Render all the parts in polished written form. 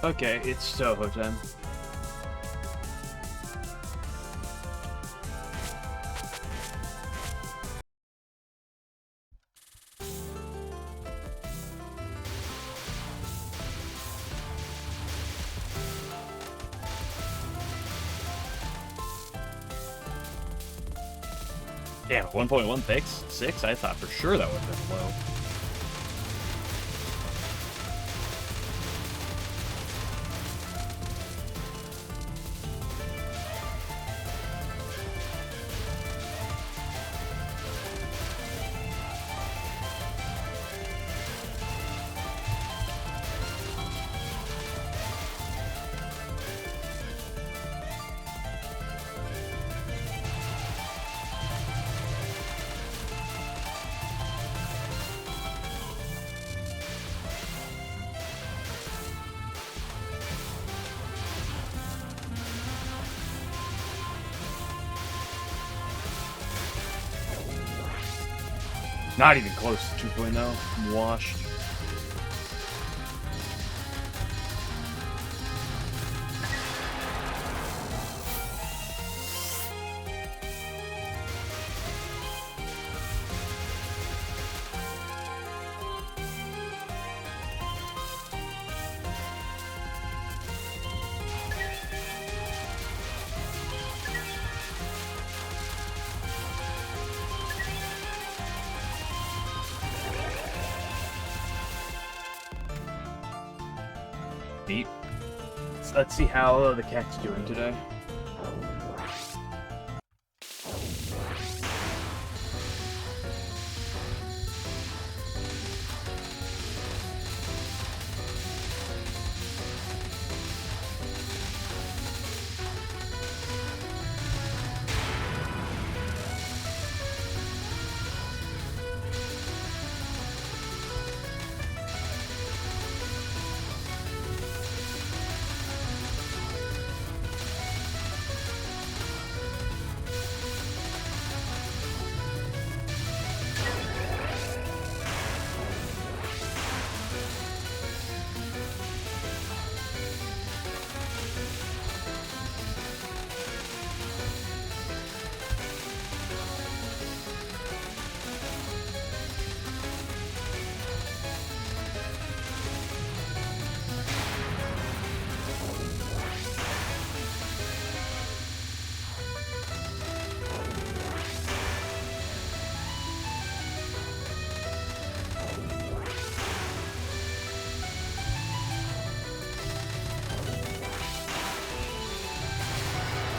Okay, it's Touhou time. Damn, 1.16? I thought for sure that would have been low. Not even close to 2.0. I'm washed. Neat. Let's see how the cat's doing today.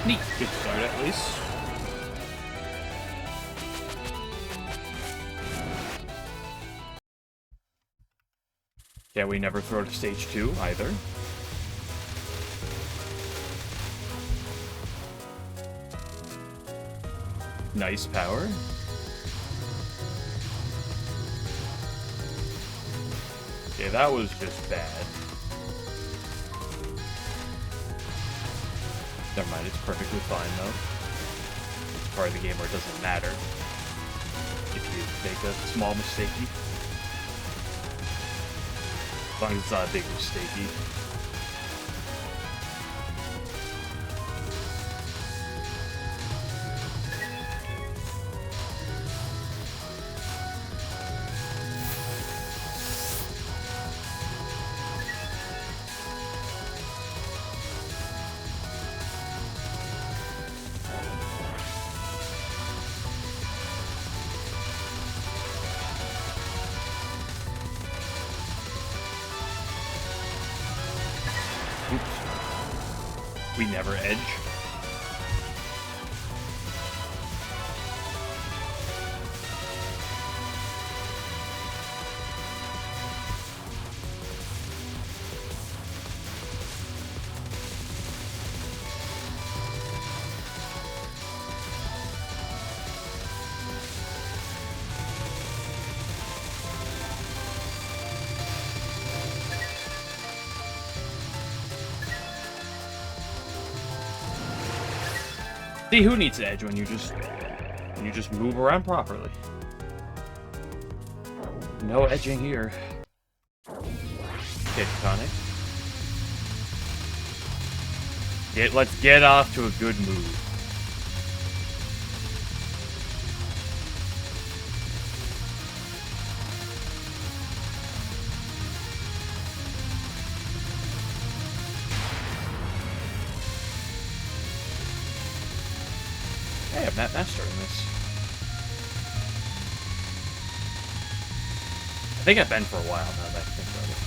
Neat. Good start, at least. Yeah, we never throw to stage 2, either. Nice power. Okay, that was just bad. Never mind, it's perfectly fine, though. It's part of the game where it doesn't matter if you make a small mistakey. As long as it's not a big mistakey. Oops. We never edge. See, who needs edge when you just move around properly? No edging here. Hit tonic. Let's get off to a good mood. Hey, I'm not mastering this. I think I've been for a while now that I think about it.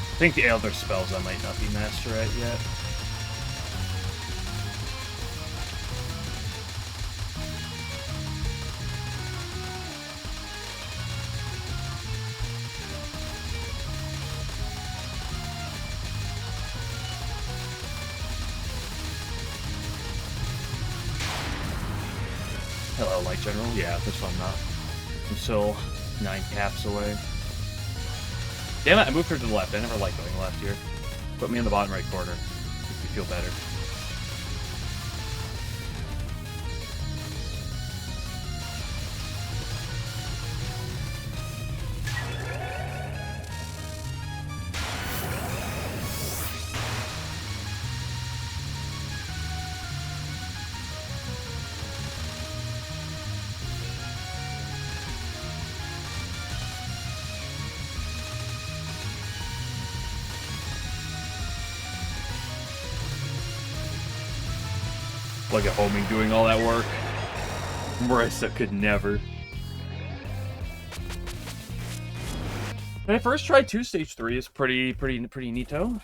I think the other spells I might not be master at yet. Hello, Light General. Yeah, this one not. I'm still 9 caps away. Damn it, I moved her to the left. I never liked going left here. Put me in the bottom right corner. Makes me feel better. Look at Homing doing all that work. Marissa could never. When I first tried 2 stage 3 is pretty neato.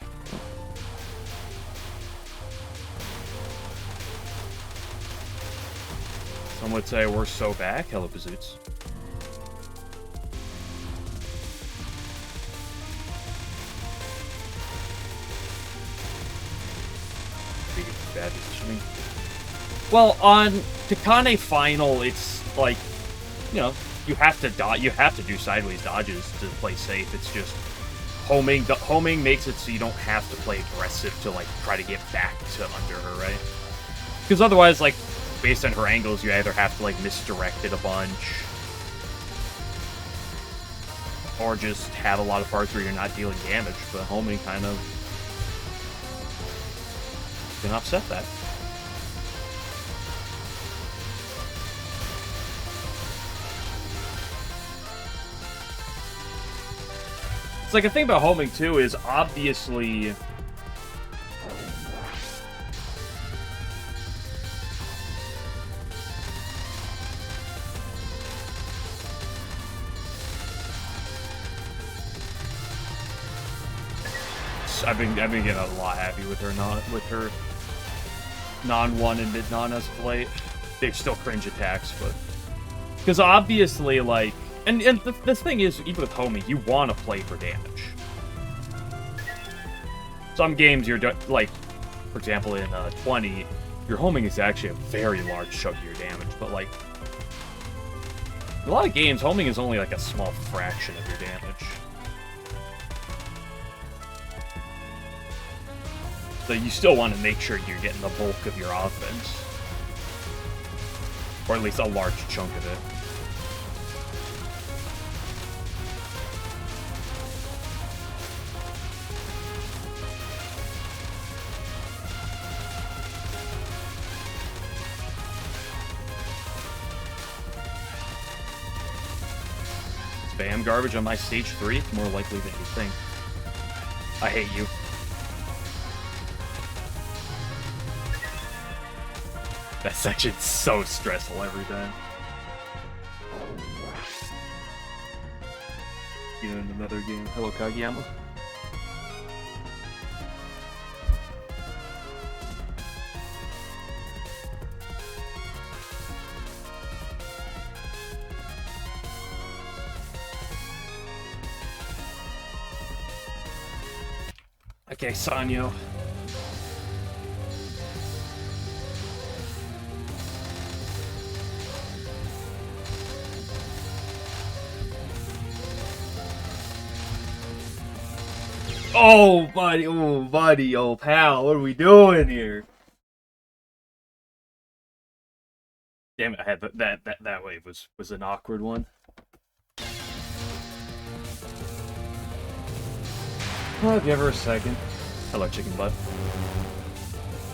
Some would say we're so back. Hello, Bazoots. Bad positioning. Well, on Takane Final, it's like, you know, you have to dodge. You have to do sideways dodges to play safe. It's just homing. The homing makes it so you don't have to play aggressive to like try to get back to under her, right? Because otherwise, like, based on her angles, you either have to like misdirect it a bunch, or just have a lot of parts where you're not dealing damage. But homing kind of can offset that. It's like a thing about homing too is obviously I've been getting a lot happy with her non-1 and mid non-escalate. They're still cringe attacks, but because obviously like and the thing is, even with homing, you want to play for damage. Some games you're like, for example, in 20, your homing is actually a very large chunk of your damage, but like in a lot of games, homing is only like a small fraction of your damage. So you still want to make sure you're getting the bulk of your offense. Or at least a large chunk of it. Spam garbage on my stage 3? It's more likely than you think. I hate you. That section's so stressful every time. You know, in another game. Hello, Kageyama. Okay, Sanyo. Oh, buddy, oh, pal, what are we doing here? Damn it, I had that wave was an awkward one. Oh, give her a second. Hello, chicken butt.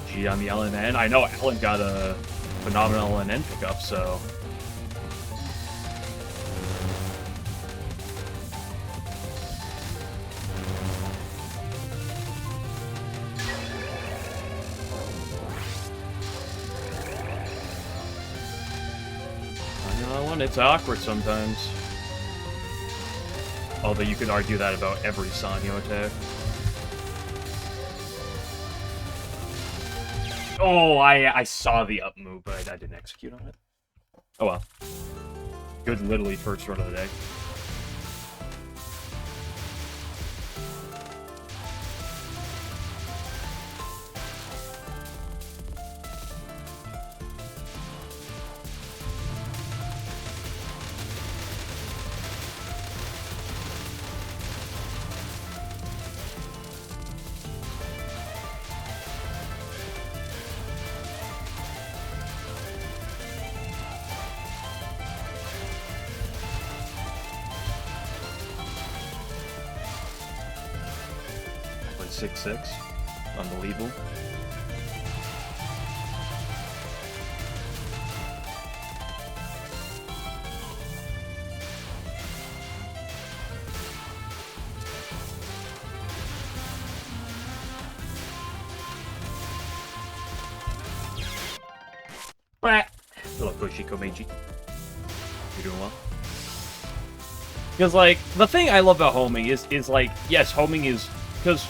G on the LNN. I know Alan got a phenomenal LNN pickup, so. It's awkward sometimes. Although you could argue that about every Sanyo attack. Oh, I saw the up move, but I didn't execute on it. Oh well. Good literally first run of the day. Went 6-6. Unbelievable. Hello, Koshiko Meiji. You're doing well. Because, like, the thing I love about homing is like, yes, homing is... Because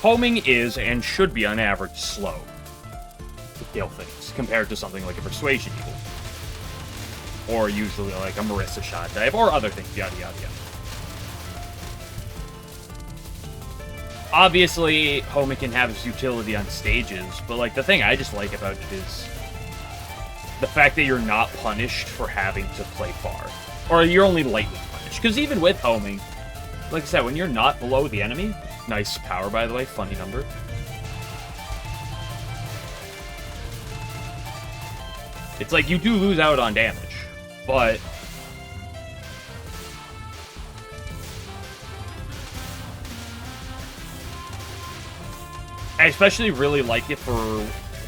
homing is, and should be on average, slow to kill things, compared to something like a Persuasion Eagle. Or usually, like, a Marissa shot dive, or other things, yada yada yada. Obviously, homing can have its utility on stages, but, like, the thing I just like about it is the fact that you're not punished for having to play far. Or you're only lightly punished. Because even with homing, like I said, when you're not below the enemy... Nice power, by the way. Funny number. It's like, you do lose out on damage. But... I especially really like it for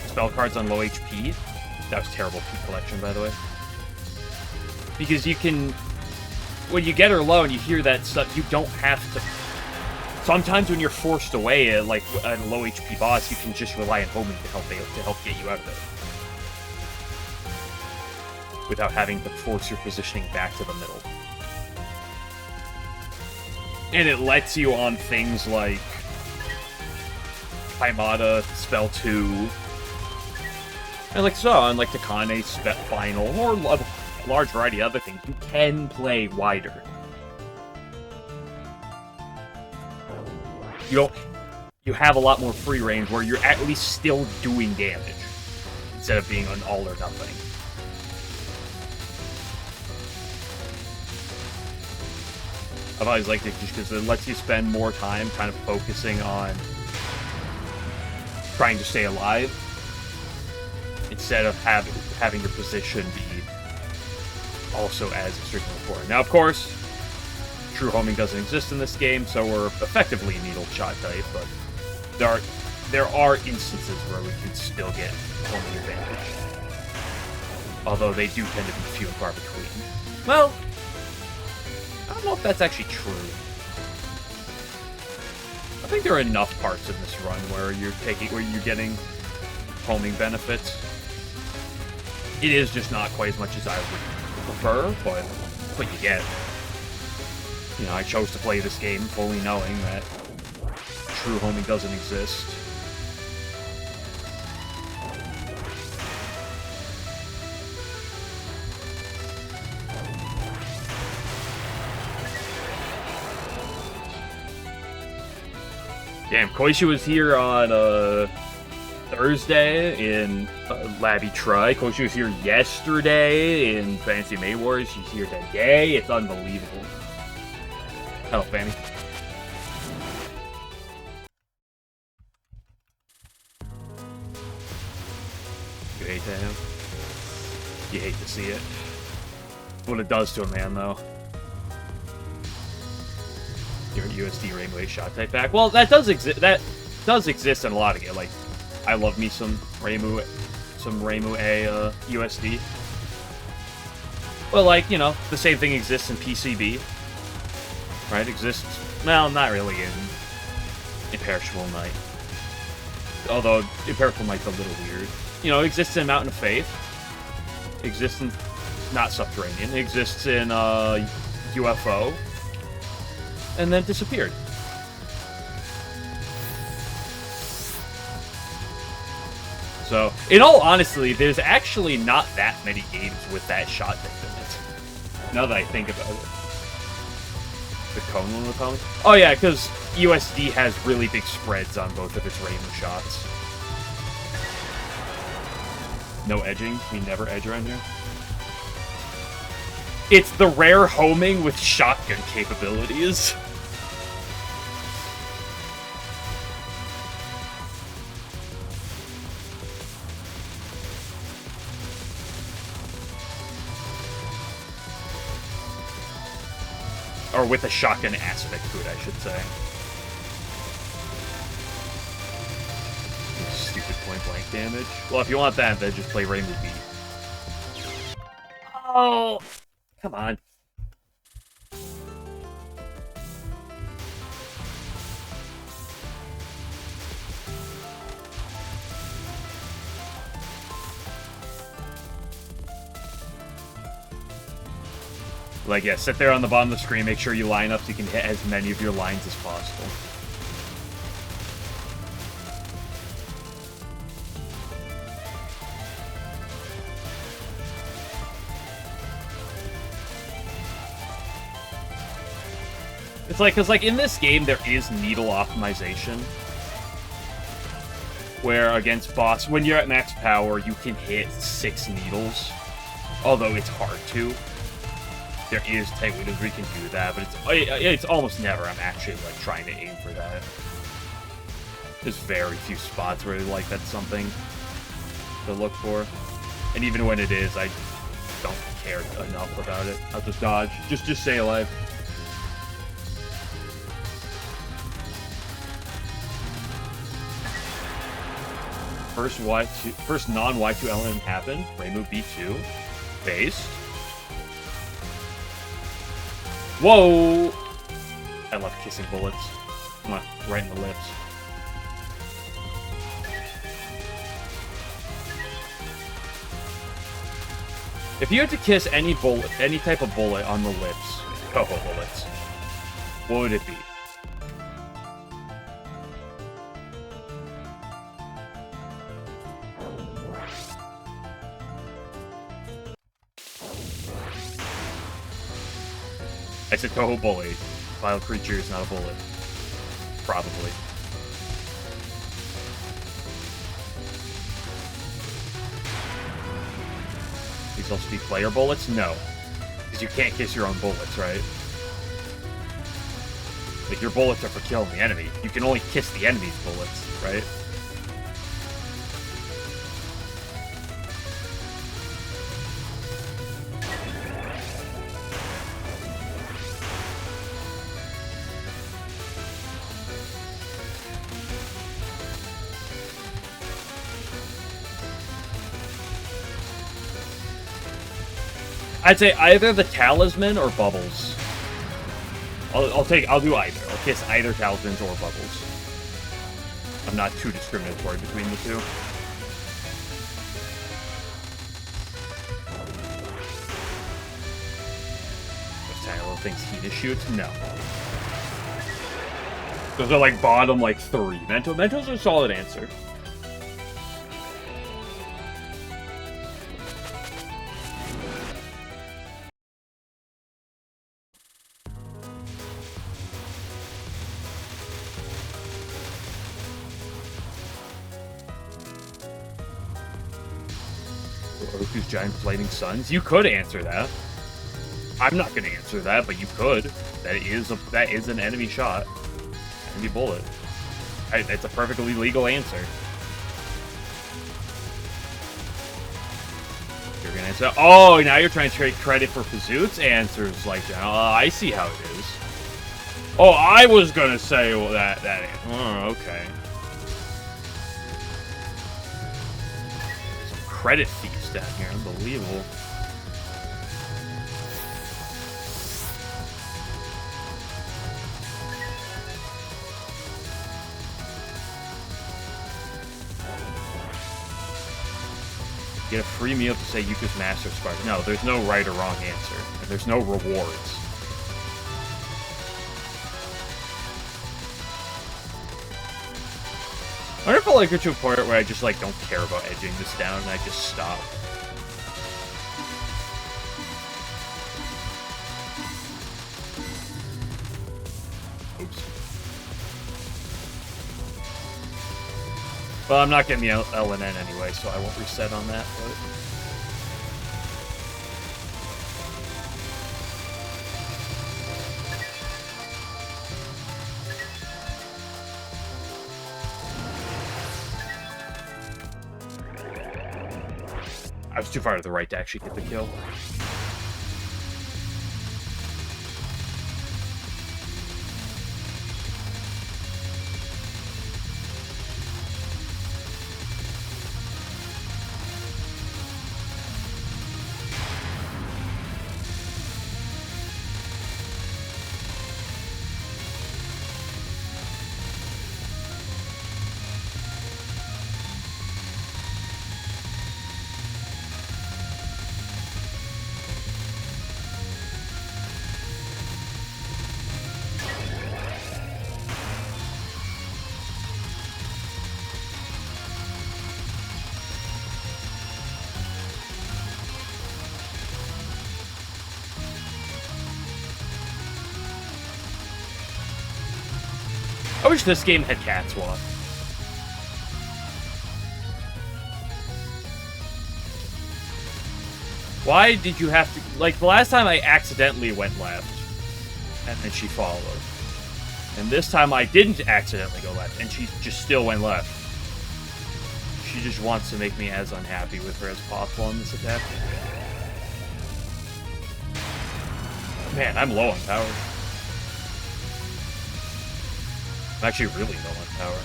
spell cards on low HP. That was terrible collection, by the way. Because you can... When you get her low and you hear that stuff, you don't have to... Sometimes when you're forced away at, like, a low HP boss, you can just rely on homing to help get you out of it. Without having to force your positioning back to the middle. And it lets you on things like Kaimata, Spell 2, and like so, on like Takane, Final, or a large variety of other things, you can play wider. You have a lot more free range where you're at least still doing damage, instead of being an all or nothing. I've always liked it just because it lets you spend more time kind of focusing on trying to stay alive, instead of having your position be also as extremely important. Now, of course, true homing doesn't exist in this game, so we're effectively needle shot type, but there are instances where we can still get homing advantage. Although they do tend to be few and far between. Well, I don't know if that's actually true. I think there are enough parts in this run where you're getting homing benefits. It is just not quite as much as I would prefer, but you get it. You know, I chose to play this game fully knowing that true homing doesn't exist. Damn, Koichi was here on Thursday in Labby Try. Koichi was here yesterday in Fantasy May Wars. She's here today. It's unbelievable. Hello, Fanny. You hate to him? You hate to see it. What it does to a man, though. Your USD Rainbow A shot type back. Well, that does exist. That does exist in a lot of games. Like, I love me some Rainbow A USD. Well, like, you know, the same thing exists in PCB. Right? Exists. Well, not really in Imperishable Knight. Although Imperishable Knight's a little weird. You know, it exists in Mountain of Faith. Exists in not Subterranean. It exists in UFO. And then disappeared. So, in all honesty, there's actually not that many games with that shot type in it. Now that I think about it. The cone one with cones? Oh yeah, because USD has really big spreads on both of its rainbow shots. No edging? We never edge around here? It's the rare homing with shotgun capabilities. Or with a shotgun aspect to it, I should say. Stupid point-blank damage. Well, if you want that, then just play Rainbow B. Oh! Come on. Like, yeah, sit there on the bottom of the screen, make sure you line up so you can hit as many of your lines as possible. It's like, because, like, in this game, there is needle optimization. Where, against boss, when you're at max power, you can hit 6 needles. Although it's hard to. There is tight windows where you can do that, but it's almost never I'm actually, like, trying to aim for that. There's very few spots where, like, that's something to look for. And even when it is, I don't care enough about it. I'll just dodge. Just stay alive. First non-Y2 LNN happened. Rainbow B2. Based. Whoa! I love kissing bullets. Come on, right in the lips. If you had to kiss any type of bullet on the lips, Touhou bullets, what would it be? I said Touhou bullet. Vile creature is not a bullet. Probably. These also be player bullets? No. Because you can't kiss your own bullets, right? Like, your bullets are for killing the enemy. You can only kiss the enemy's bullets, right? I'd say either the Talisman or Bubbles. I'll do either. I'll kiss either Talismans or Bubbles. I'm not too discriminatory between the two. Those tiny little things he just shoots? No. Those are like bottom like 3. Mentos are a solid answer. Oku's giant flaming suns? You could answer that. I'm not going to answer that, but you could. That is an enemy shot. Enemy bullet. It's a perfectly legal answer. You're going answer. Oh, now you're trying to trade credit for Pazzoot's answers, like, oh, I see how it is. Oh, I was gonna say that. Oh, okay. Some credit thieves down here, unbelievable. Get a free meal to say Yuka's Master Spark. No, there's no right or wrong answer. And there's no rewards. I wonder if I'll get to a point where I just, like, don't care about edging this down and I just stop. Oops. Well, I'm not getting the LNN anyway, so I won't reset on that, but... I was too far to the right to actually get the kill. I wish this game had Catwalk. Why did you have to... Like, the last time I accidentally went left, and then she followed. And this time I didn't accidentally go left, and she just still went left. She just wants to make me as unhappy with her as possible in this attack. Man, I'm low on power. I'm actually really low on power.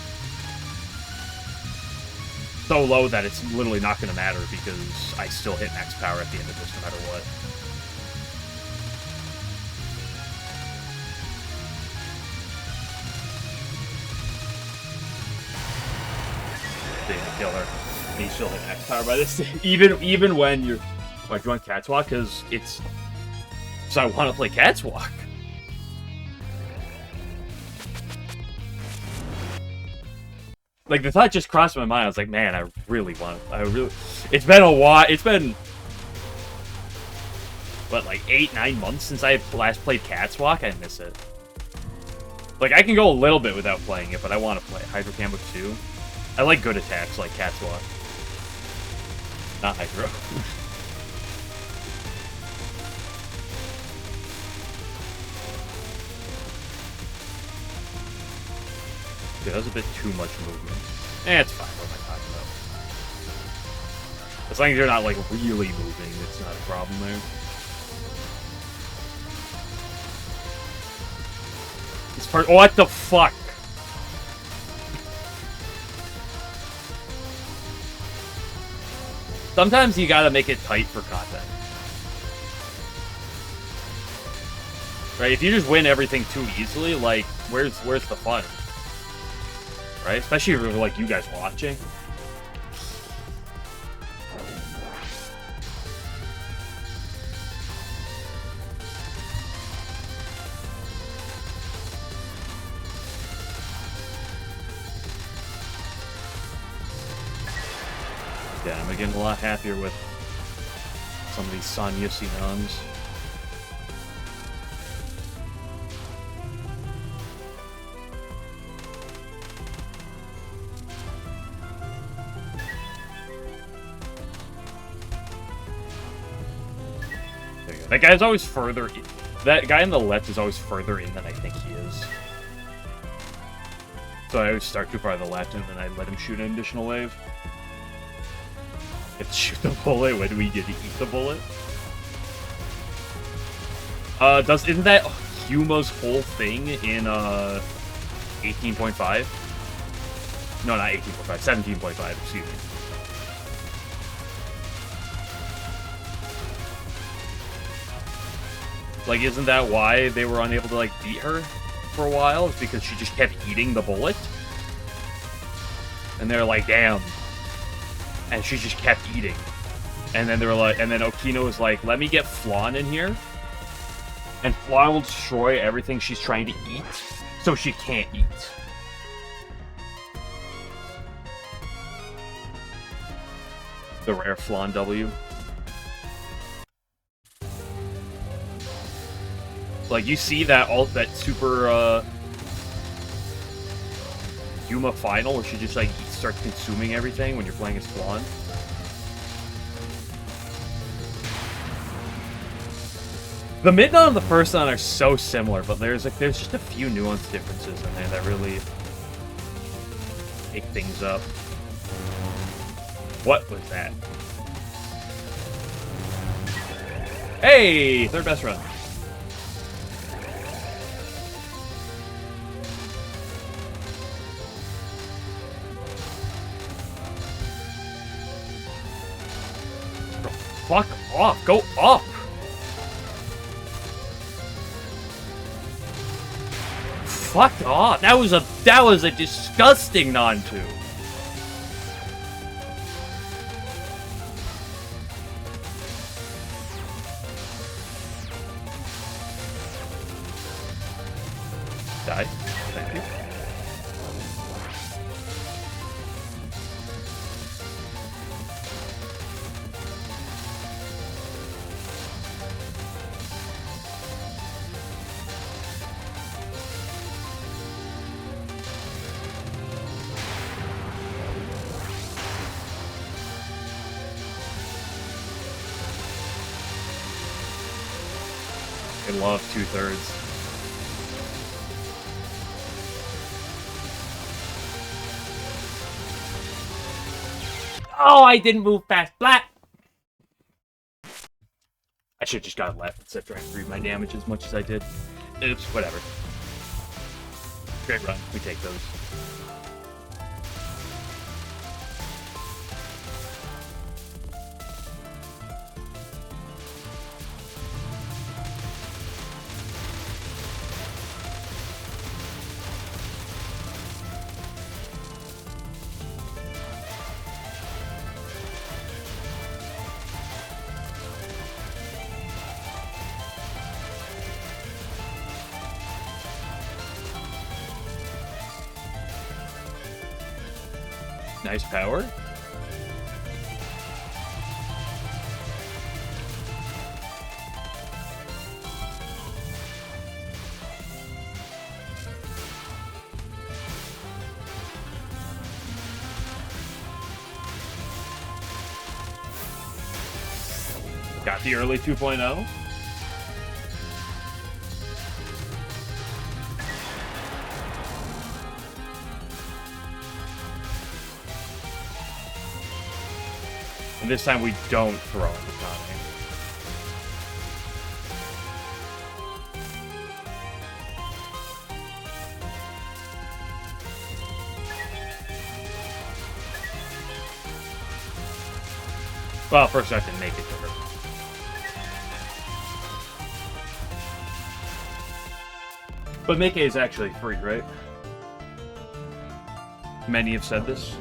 So low that it's literally not going to matter because I still hit max power at the end of this no matter what. Didn't kill her. And you still hit max power by this. even when you're... Why'd you want Catwalk? Because it's... So I want to play Catwalk. Like, the thought just crossed my mind. I was like, man, I really want to... It's been a while. It's been... What, like 8-9 months since I last played Catwalk? I miss it. Like, I can go a little bit without playing it, but I want to play Hydro Cambook 2. I like good attacks like Catwalk. Not Hydro. Dude, that was a bit too much movement. It's fine, what am I talking about? As long as you're not, like, really moving, it's not a problem there. This part- what the fuck? Sometimes you gotta make it tight for content. Right, if you just win everything too easily, like, where's the fun? Right? Especially if like you guys watching. Yeah, I'm getting a lot happier with some of these Sonya Sinons. That guy's always further... That guy on the left is always further in than I think he is. So I always start too far to the left and then I let him shoot an additional wave. Get to shoot the bullet when we get to eat the bullet. Isn't that Huma's whole thing in 18.5? No, not 18.5, 17.5, excuse me. Like, isn't that why they were unable to, like, beat her for a while? It's because she just kept eating the bullet? And they're like, damn. And she just kept eating. And then they were like, and then Okino was like, let me get Flan in here. And Flan will destroy everything she's trying to eat, so she can't eat. The rare Flan W. Like, you see that super, Yuma final where she just, like, starts consuming everything when you're playing as Flan. The mid none and the first none are so similar, but there's just a few nuanced differences in there that really make things up. What was that? Hey! Third best run. Bro, fuck off! Go up! Fuck off! That was a disgusting non-2. Die. Thank you. I love 2/3. Oh, I didn't move fast. Flat. I should have just gone left instead of trying to read my damage as much as I did. Oops, whatever. Great run. We take those. Nice power. Got the early 2.0. And this time we don't throw in the Kane. Well, first I have to make it to her. But Make is actually free, right? Many have said this.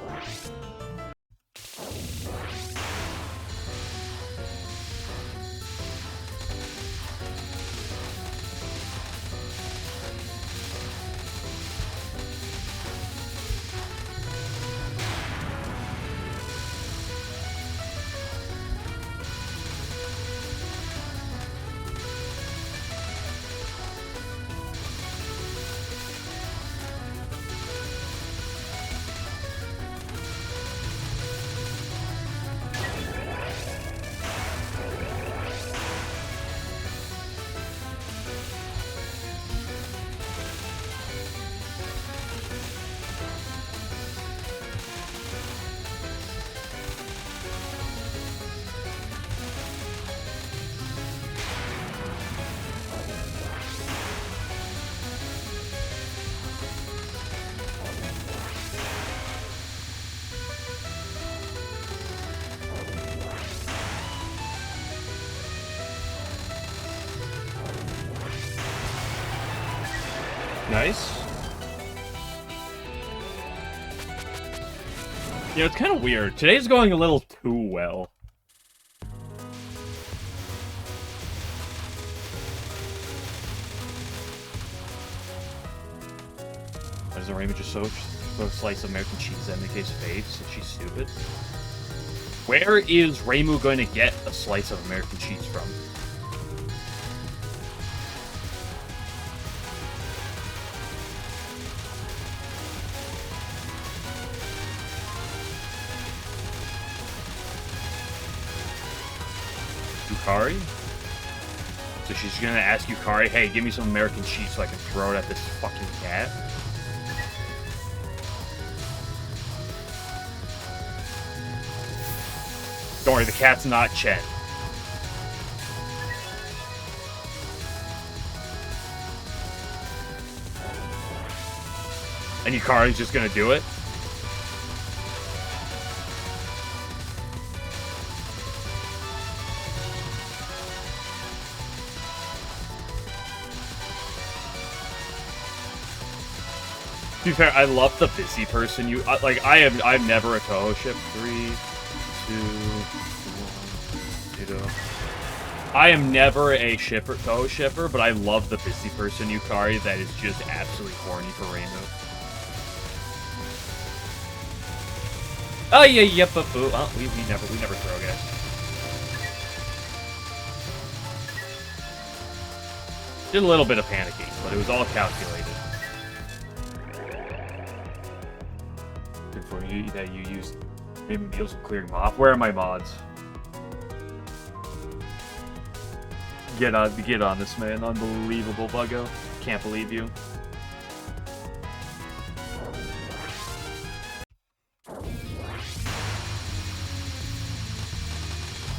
Nice. Yeah, it's kind of weird. Today's going a little too well. Why does Raymond just throw a slice of American cheese at MK's face? Is she stupid? Where is Reimu going to get a slice of American cheese from? Yukari? So she's gonna ask Yukari, hey, give me some American cheese so I can throw it at this fucking cat? Don't worry, the cat's not Chen. And Yukari's just gonna do it? To be fair, I love the busy person. I'm never a Touhou ship. 3, 2, 1, 0. I am never a Touhou shipper, but I love the busy person Yukari that is just absolutely horny for Reimu. Oh yeah, yep, yeah, boo. Oh, we never throw, guys. Did a little bit of panicking, but it was all calculated. Good for you that you used maybe meals and clearing them off. Where are my mods? Get on this, man. Unbelievable, Buggo. Can't believe you.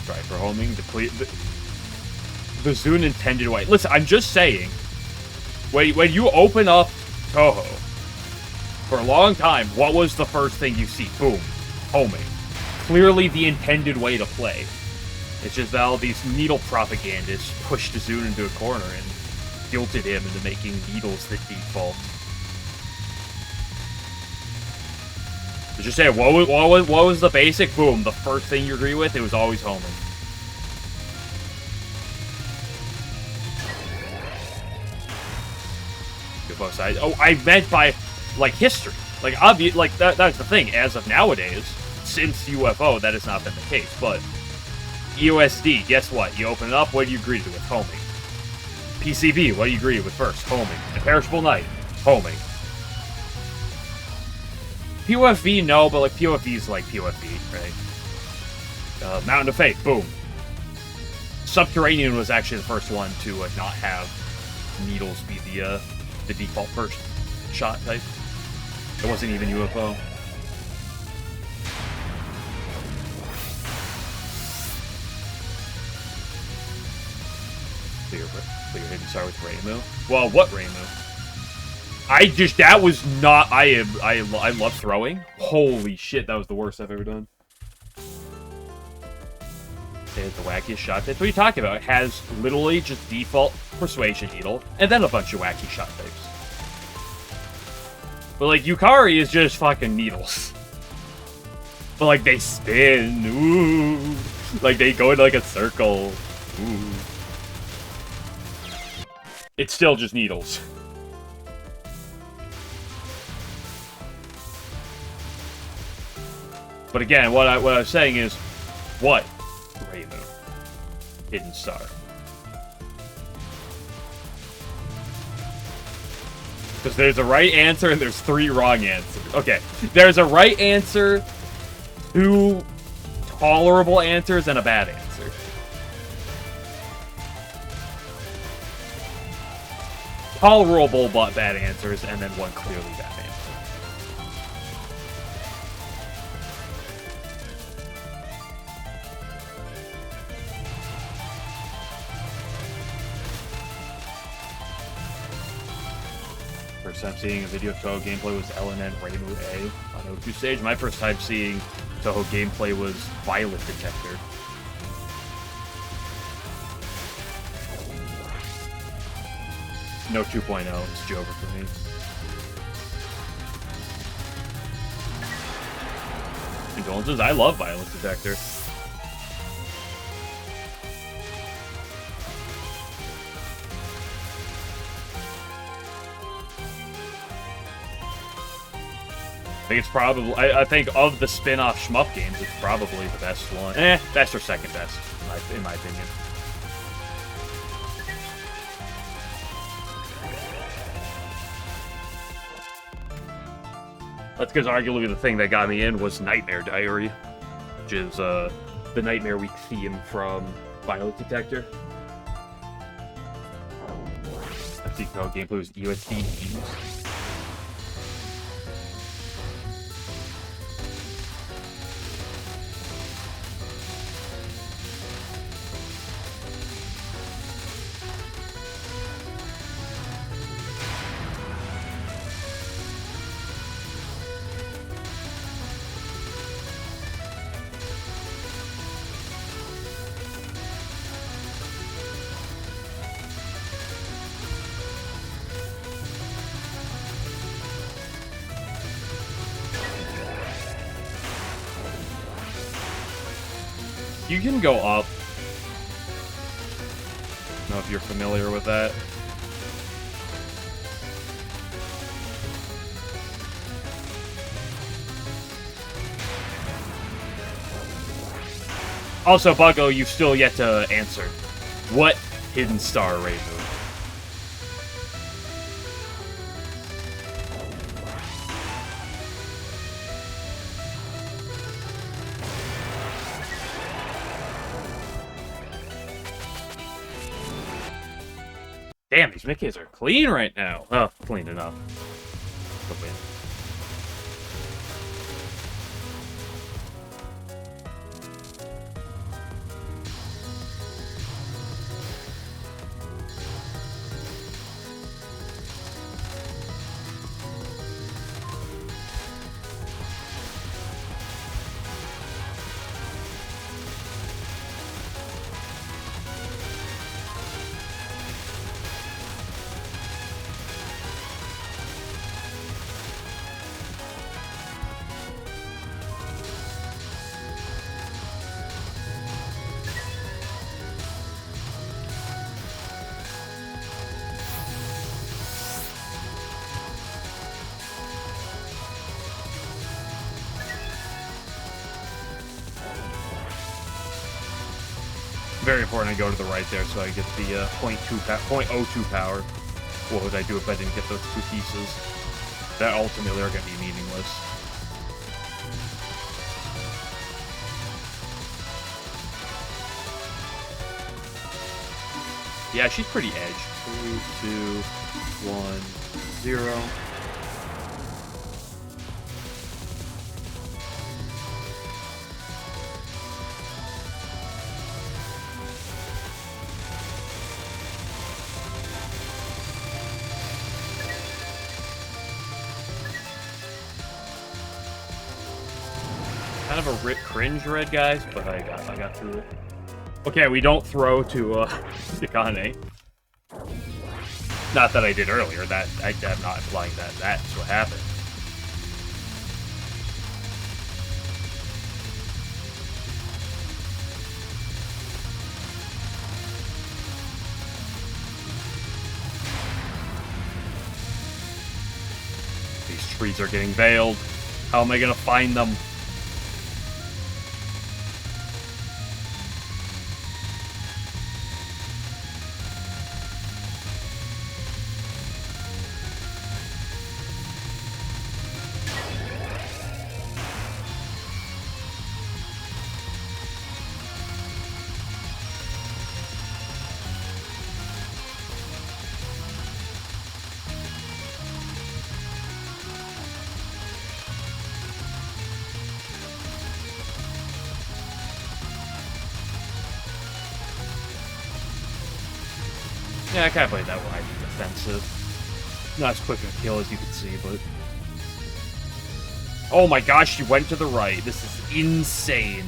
Try for homing. The Zune intended way. Listen, I'm just saying. When you open up Touhou, for a long time, what was the first thing you see? Boom. Homing. Clearly the intended way to play. It's just that all these needle propagandists pushed Zune into a corner and guilted him into making needles the default. So just say, what was the basic? Boom. The first thing you agree with, it was always homing. Both sides. Oh, I meant by, like, history. Like, that's the thing. As of nowadays, since UFO, that has not been the case. But EOSD, guess what? You open it up, what do you agree to with? Homing. PCB, what do you agree with first? Homing. Imperishable Night. Homing. POFV, no, but, like, POFV's like POFV, right? Mountain of Fate, boom. Subterranean was actually the first one to not have needles be the default first shot type. It wasn't even UFO. So you're hitting start with Reimu? Well, what Reimu? That was not, I love throwing. Holy shit, that was the worst I've ever done. It's the wackiest shot type. What are you talking about? It has literally just default Persuasion Needle, and then a bunch of wacky shot types. But, like, Yukari is just fucking needles. But, like, they spin, ooh. Like, they go into, like, a circle, ooh. It's still just needles. But again, what I was saying is, what? Reimu. Hidden Star. Because there's a right answer and there's 3 wrong answers. Okay, there's a right answer, 2 tolerable answers, and a bad answer. Tolerable but bad answers, and then 1 clearly bad answer. First time seeing a video of Touhou gameplay was LNN Reimu A on O2 stage. My first time seeing Touhou gameplay was Violet Detector. No 2.0. It's Joker for me. Condolences. I love Violence Detector. I think it's probably, I think of the spin-off shmup games, it's probably the best one. Best or second best, in my opinion. That's because arguably the thing that got me in was Nightmare Diary, which is the Nightmare Week theme from Violence Detector. FC code gameplay was USD used. You can go up. I don't know if you're familiar with that. Also, Buggo, you've still yet to answer. What hidden star raid move? Damn, these Mickeys are clean right now. Oh, clean enough. Okay. Very important I go to the right there so I get the 0.02 power. What would I do if I didn't get those two pieces? That ultimately are going to be meaningless. Yeah, she's pretty edged. 3, 2, 1, 0. Kind of a cringe red, guys, but I got through it. Okay, we don't throw to Tikane. Not that I did earlier. That I'm not implying that that's what happened. These trees are getting veiled. How am I gonna find them? Yeah, I kind of played that wide defensive. Not as quick a kill as you can see, but... Oh my gosh, she went to the right. This is insane.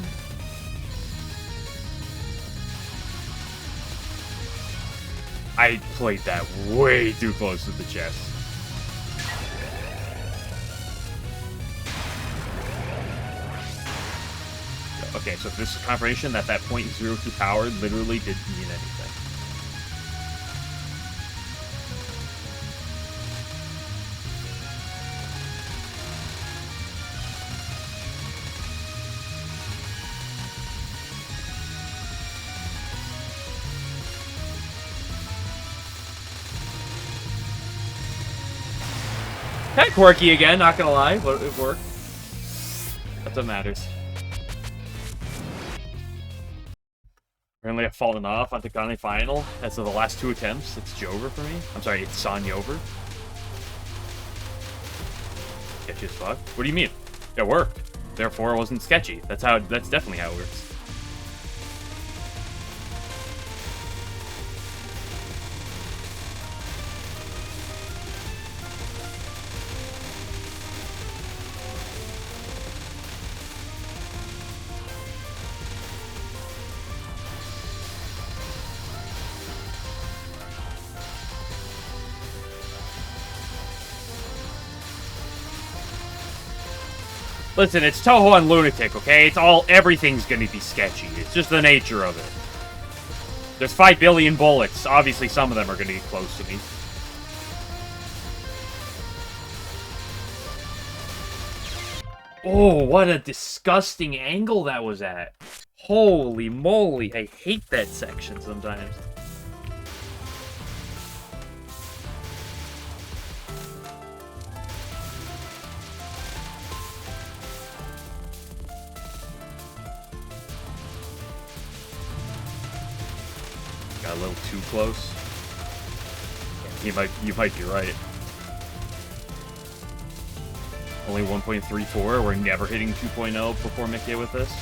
I played that way too close to the chest. Okay, so this is confirmation that that .02 power literally didn't mean anything. Kind of quirky again, not gonna lie, but it worked. That's what matters. Apparently I've fallen off on Takane Final as of the last 2 attempts. It's Jover for me. I'm sorry, it's Sanyover. Sketchy as fuck. What do you mean? It worked. Therefore it wasn't sketchy. That's definitely how it works. Listen, it's Touhou and Lunatic, okay? Everything's gonna be sketchy. It's just the nature of it. There's 5 billion bullets. Obviously, some of them are gonna get close to me. Oh, what a disgusting angle that was at. Holy moly, I hate that section sometimes. Got a little too close. You might be right. Only 1.34. We're never hitting 2.0 before Mickey with this.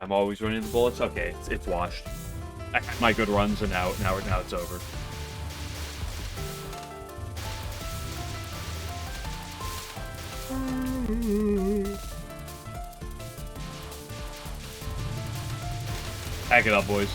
I'm always running the bullets. Okay, it's washed. I had my good runs, and now it's over. Pack it up, boys.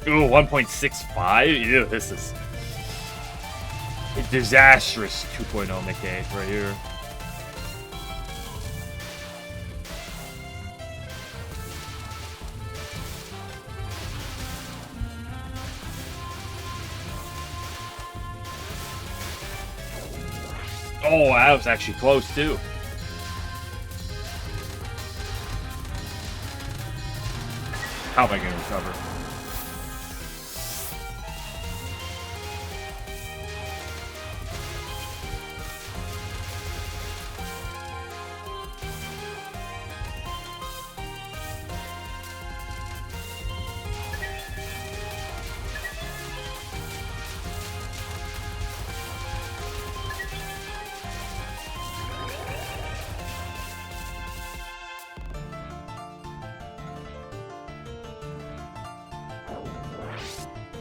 Ooh, 1.65? Ew, this is a disastrous 2.0 Nikkei right here. Oh, that was actually close, too. How am I going to recover?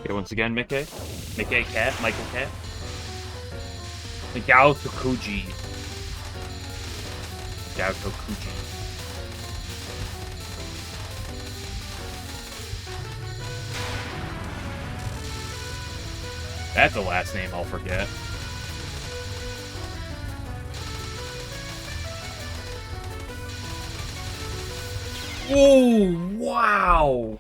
Okay, once again, Mickey Cat, Michael Cat. The Gao Tokuji. Gao Tokuji. That's a last name I'll forget. Oh, wow!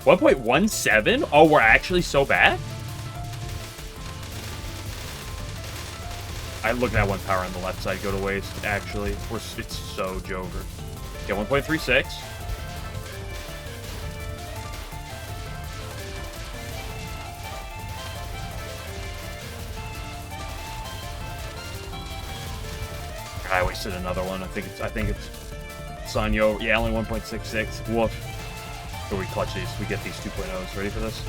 $1.17? Oh, we're actually so bad? I look at that 1 power on the left side go to waste, actually. It's so Jover. Okay, 1.36. I wasted another one. I think it's Sanyo. Yeah, only 1.66. Woof. So we clutch these. We get these 2.0s. Ready for this?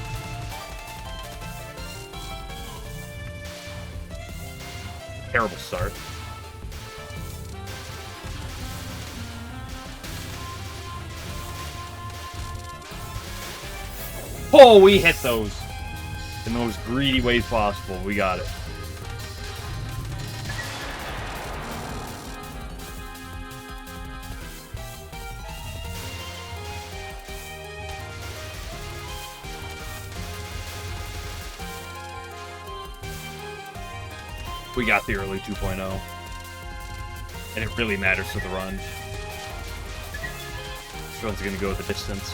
Terrible start. Oh, we hit those in the most greedy ways possible. We got it. We got the early 2.0. And it really matters to the run. This run's gonna go the distance.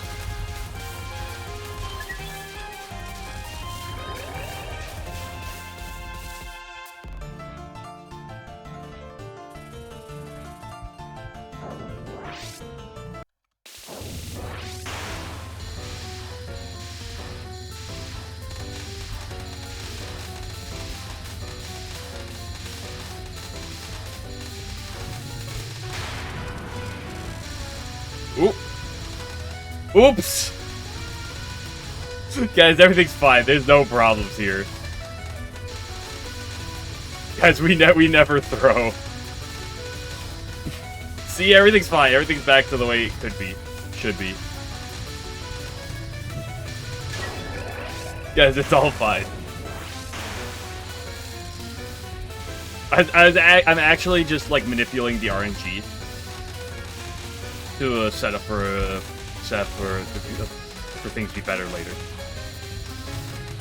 Oops! Guys, everything's fine. There's no problems here. Guys, we never throw. See, everything's fine. Everything's back to the way it could be. Should be. Guys, it's all fine. I'm actually just, like, manipulating the RNG to set up for things to be better later.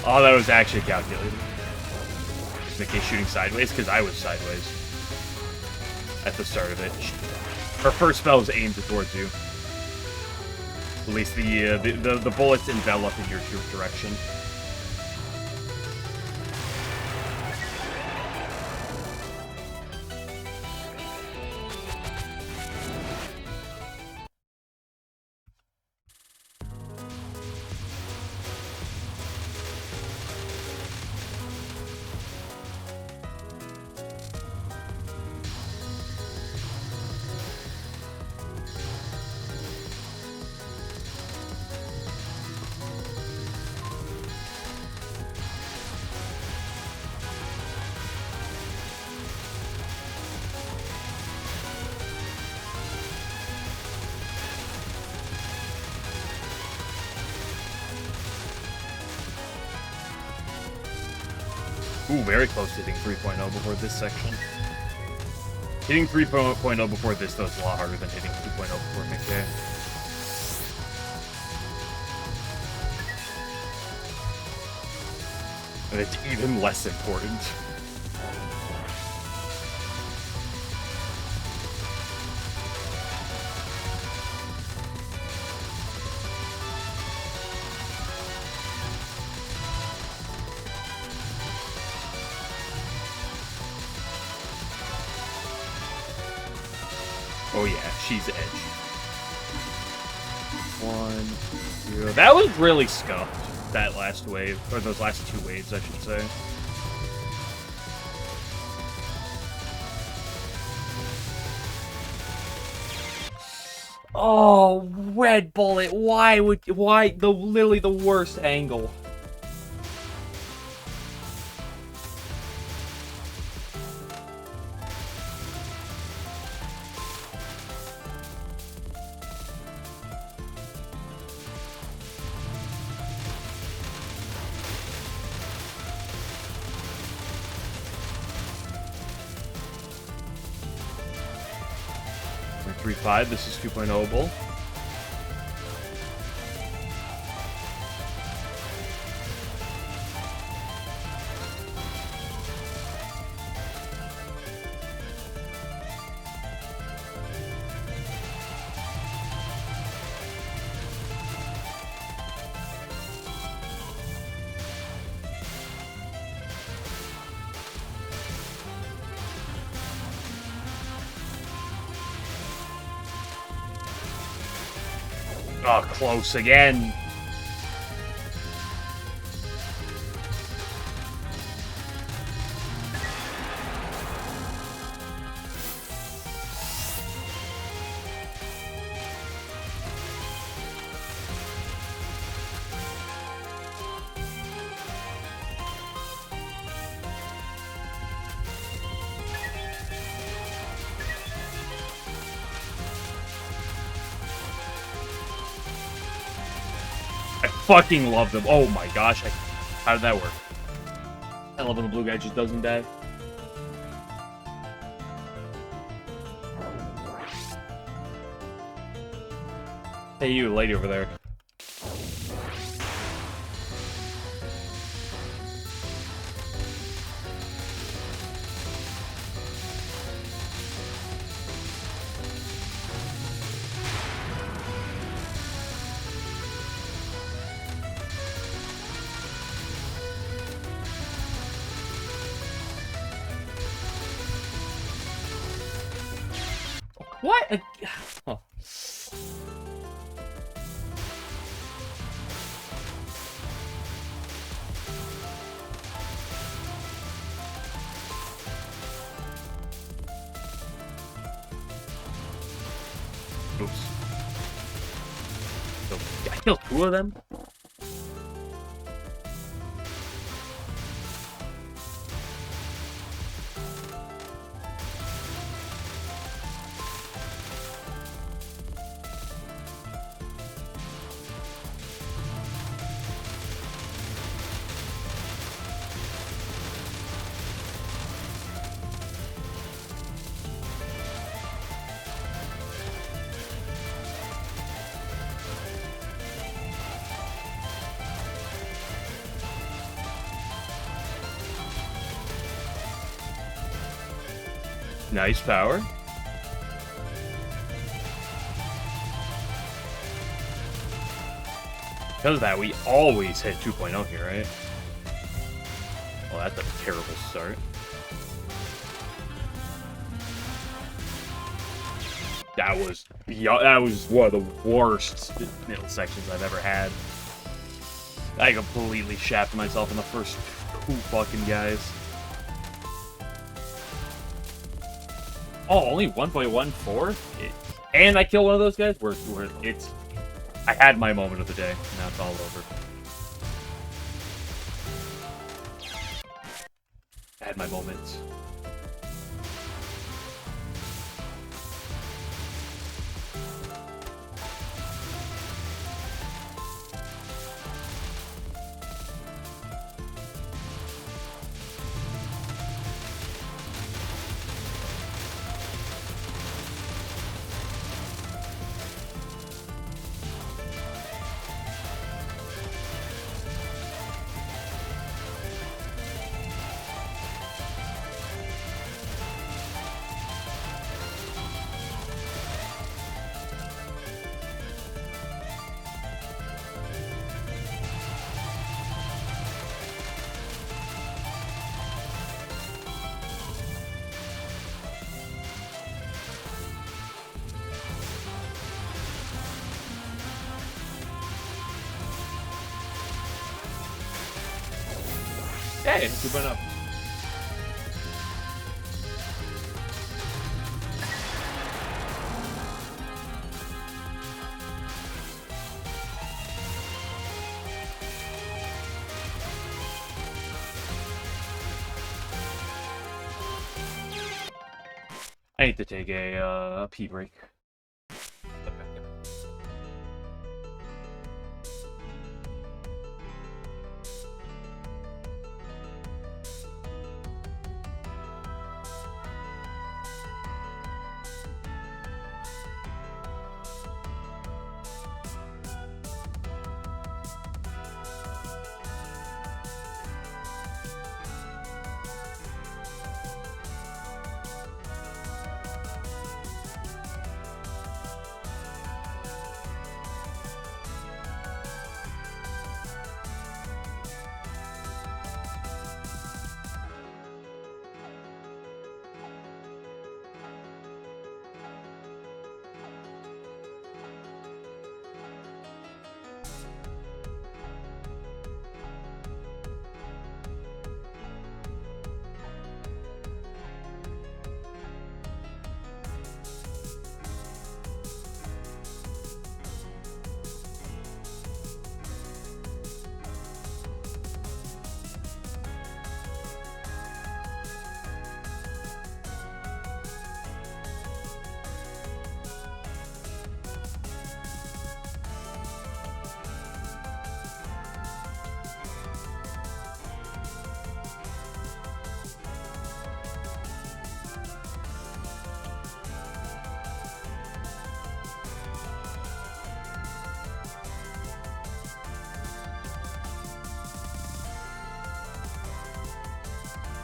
Oh, that was actually calculated. Just in case shooting sideways, because I was sideways at the start of it. Her first spell was aimed towards you. At least the bullets envelop in your direction. Ooh, very close to hitting 3.0 before this section. Hitting 3.0 before this, though, is a lot harder than hitting 2.0 before Mickey. And it's even less important. Oh yeah, she's edge. 1, 0. That was really scuffed, that last wave. Or those last two waves, I should say. Oh, red bullet. Why literally the worst angle? This is 2.0-able. Oh, close again. fucking love them. Oh my gosh. How did that work? I love when the blue guy just doesn't die. Hey, you lady over there. What? Oh. Oops. So, I killed 2 of them? Nice power. Because of that, we always hit 2.0 here, right? Well, that's a terrible start. That was one of the worst middle sections I've ever had. I completely shafted myself in the first 2 fucking guys. Oh, only 1.14? And I killed one of those guys? I had my moment of the day. Now it's all over. I had my moments. Hey, 2.0. I need to take a pee break.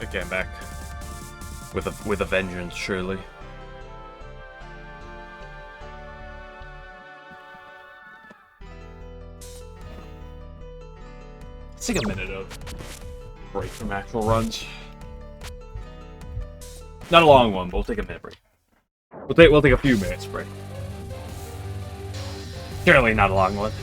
Okay, I'm back. With a vengeance, surely. Let's take a minute of break from actual runs. Not a long one, but we'll take a minute break. We'll take a few minutes break. Surely not a long one.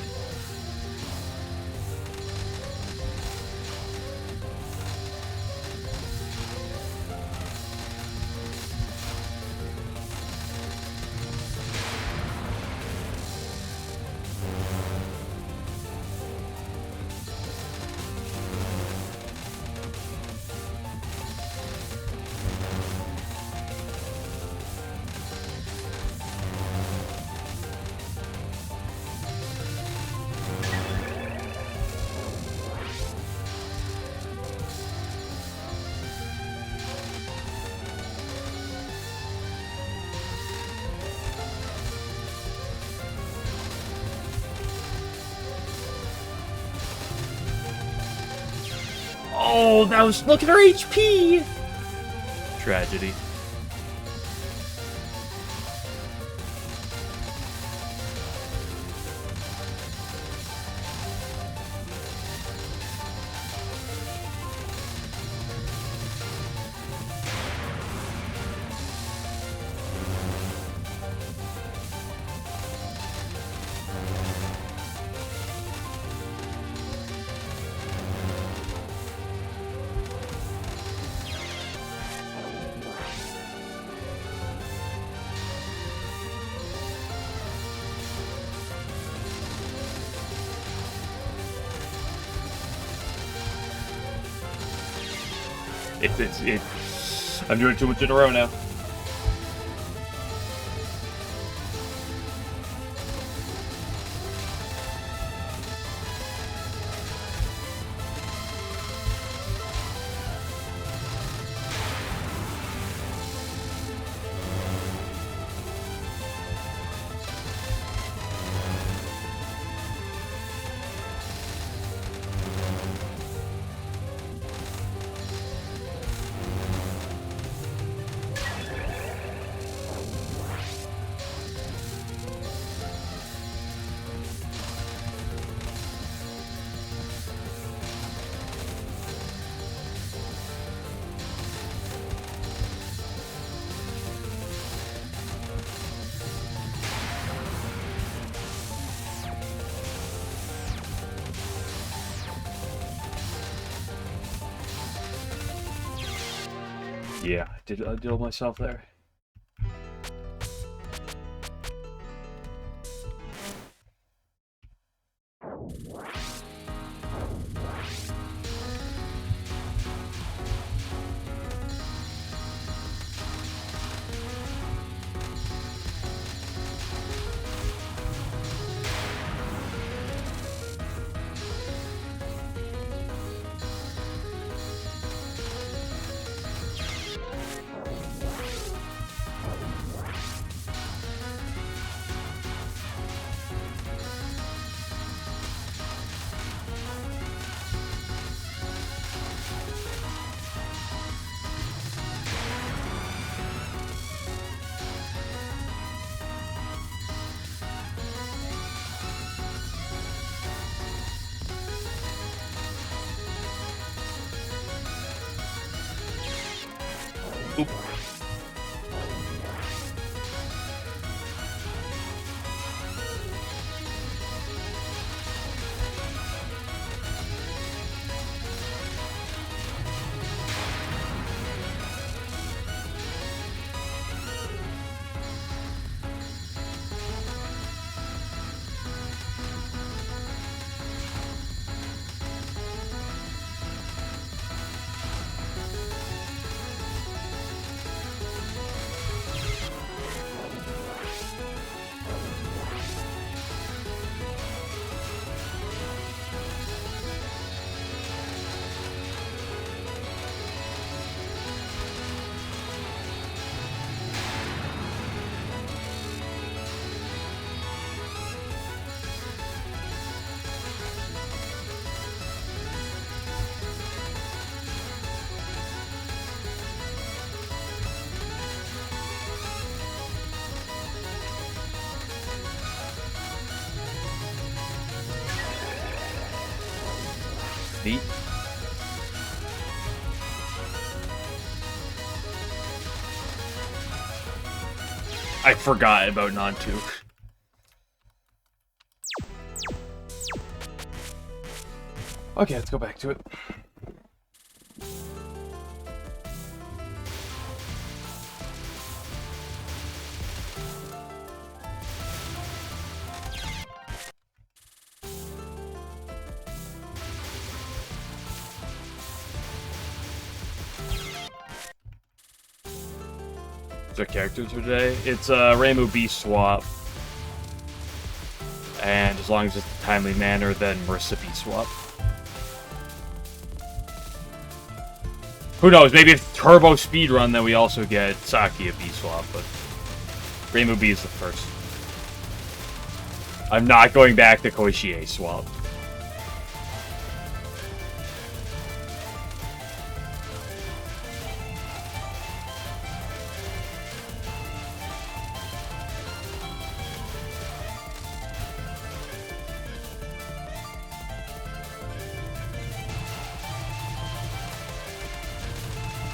Oh, that was... Look at her HP! Tragedy. I'm doing too much in a row now. Yeah, did I deal myself there? Oop. Neat. I forgot about non-2. Okay, let's go back to it. Our characters for today. It's Reimu Beast swap. And as long as it's a timely manner, then Marissa Beast swap. Who knows, maybe if Turbo Speedrun, then we also get Saki a Beast swap, but Reimu B is the first. I'm not going back to Koishie swap.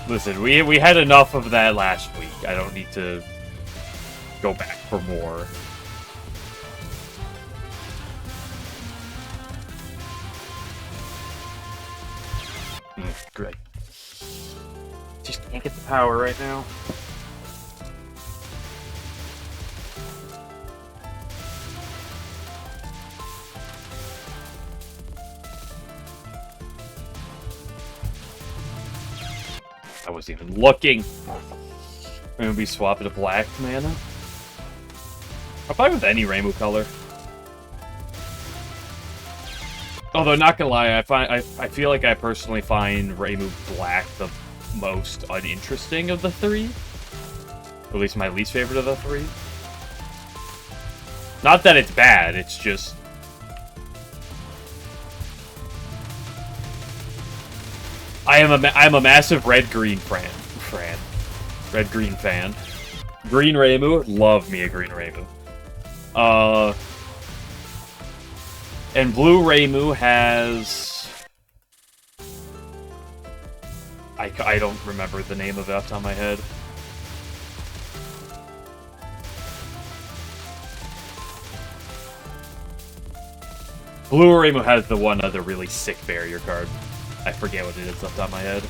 Listen, we had enough of that last week. I don't need to go back for more. Great. Just can't get the power right now. I wasn't even looking. I'm gonna be swapping to black mana. I'm fine with any rainbow color. Although, not gonna lie, I feel like I personally find Reimu Black the most uninteresting of the three. Or at least my least favorite of the three. Not that it's bad, it's just... I'm a massive red-green fan. Red-green fan. Green Reimu, love me a green Reimu. And blue Reimu has... I don't remember the name of it off the top of my head. Blue Reimu has the one other really sick barrier card. I forget what it is off the top of my head.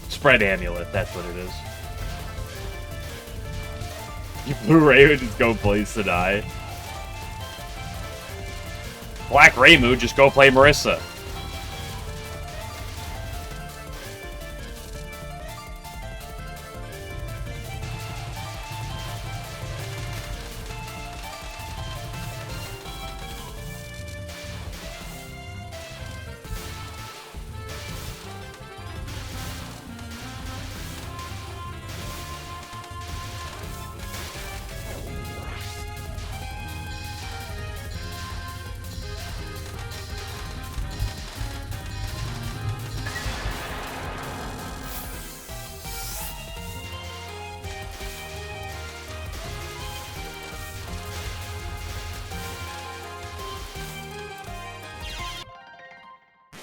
Spread Amulet, that's what it is. You Blue Reimu just go play Sedai. Black Reimu just go play Marissa.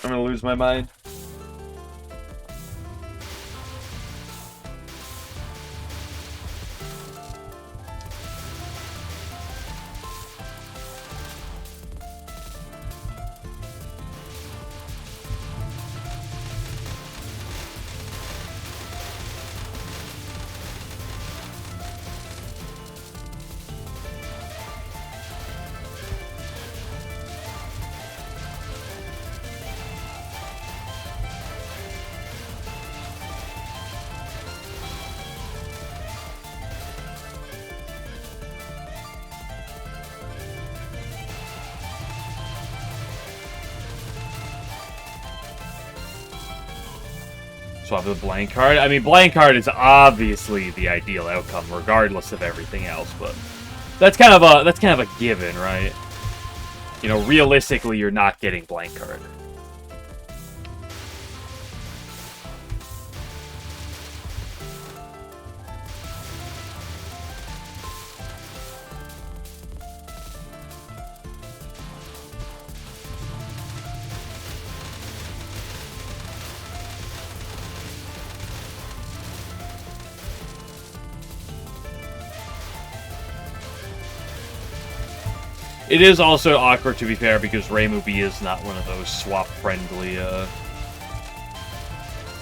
I'm gonna lose my mind. Swap the blank card. I mean, blank card is obviously the ideal outcome, regardless of everything else. But that's kind of a given, right? You know, realistically, you're not getting blank card. It is also awkward, to be fair, because Rainbow B is not one of those swap-friendly,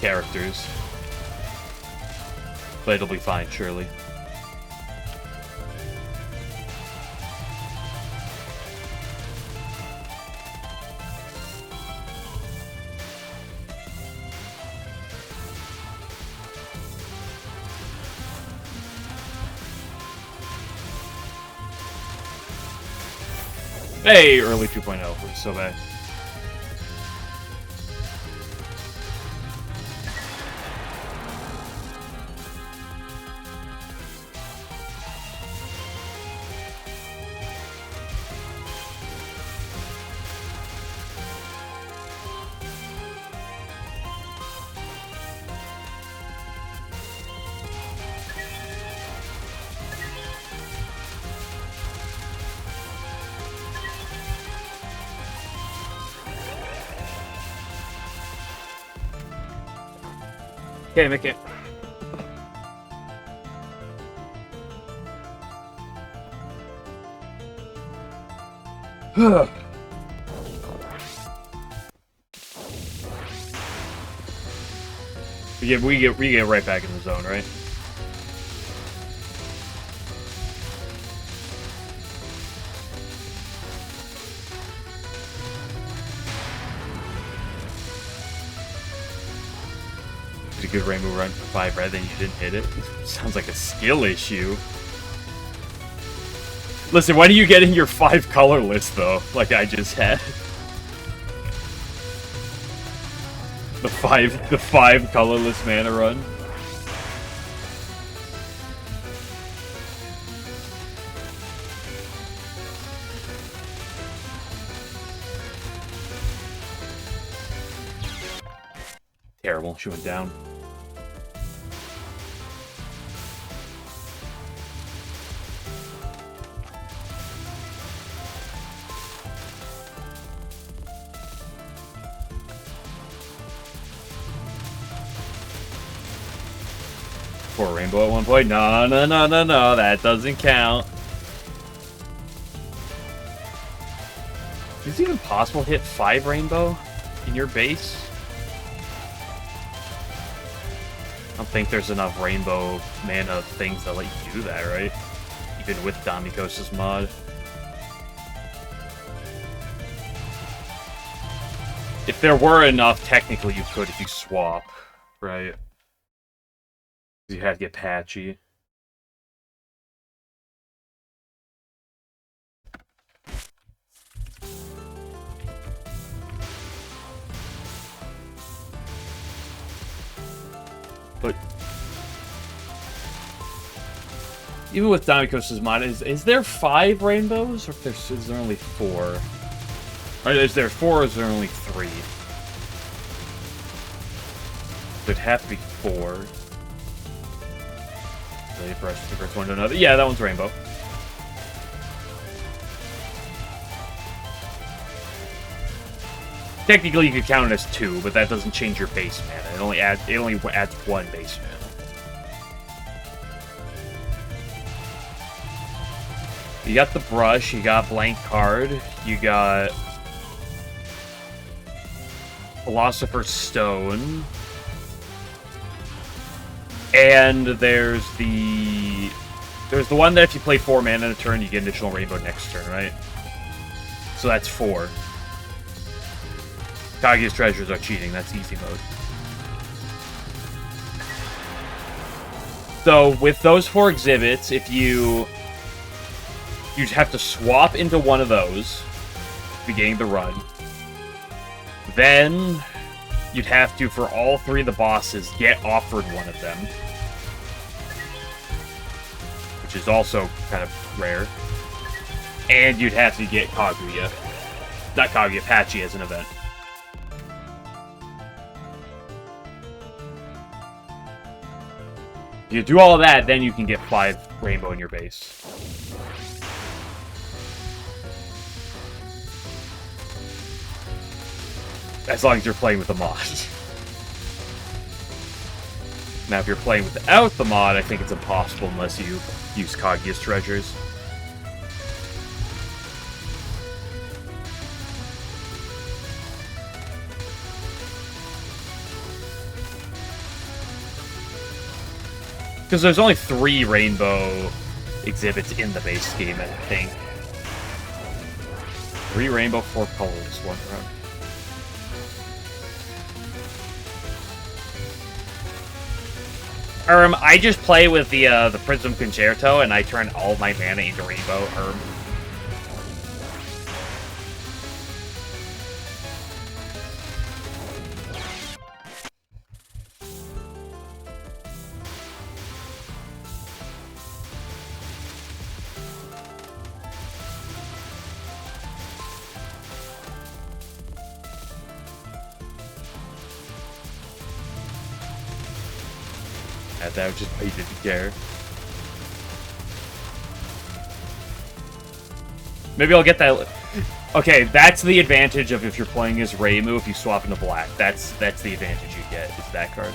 characters. But it'll be fine, surely. Hey, early 2.0. We're so bad. Okay, make it. we get right back in the zone, right? A good rainbow run for 5 red, then you didn't hit it. Sounds like a skill issue. Listen, when are you getting your 5 colorless though? Like I just had. The five colorless mana run. Terrible. She went down. For a rainbow at one point? No, that doesn't count. Is it even possible to hit 5 rainbow in your base? I don't think there's enough rainbow mana things that let you do that, right? Even with Damikos' mod. If there were enough, technically you could if you swap, right? You have to get patchy. But even with Damikos' mod, is there 5 rainbows, or is there only 4? Or is there 4, or is there only 3? There'd have to be 4. Ready for us to first one to another? Yeah, that one's rainbow. Technically, you could count it as 2, but that doesn't change your base mana. It only adds 1 base mana. You got the brush. You got blank card. You got Philosopher's Stone. And there's the one that if you play 4 mana in a turn, you get additional rainbow next turn, right? So that's 4. Kaguya's treasures are cheating. That's easy mode. So with those 4 exhibits, if you'd have to swap into one of those, beginning the run. Then you'd have to, for all 3 of the bosses, get offered one of them. Which is also kind of rare. And you'd have to get Kaguya. Not Kaguya, Patchy as an event. If you do all of that, then you can get 5 rainbow in your base. As long as you're playing with the mod. Now, if you're playing without the mod, I think it's impossible unless you use Kaguya's treasures. because there's only 3 rainbow exhibits in the base game, I think. 3 rainbow, 4 colors, 1 round. I just play with the Prism Concerto, and I turn all my mana into rainbow. That was just why you didn't care. Maybe I'll get that. Okay, that's the advantage of if you're playing as Reimu. If you swap into black, that's the advantage you get. Is that card.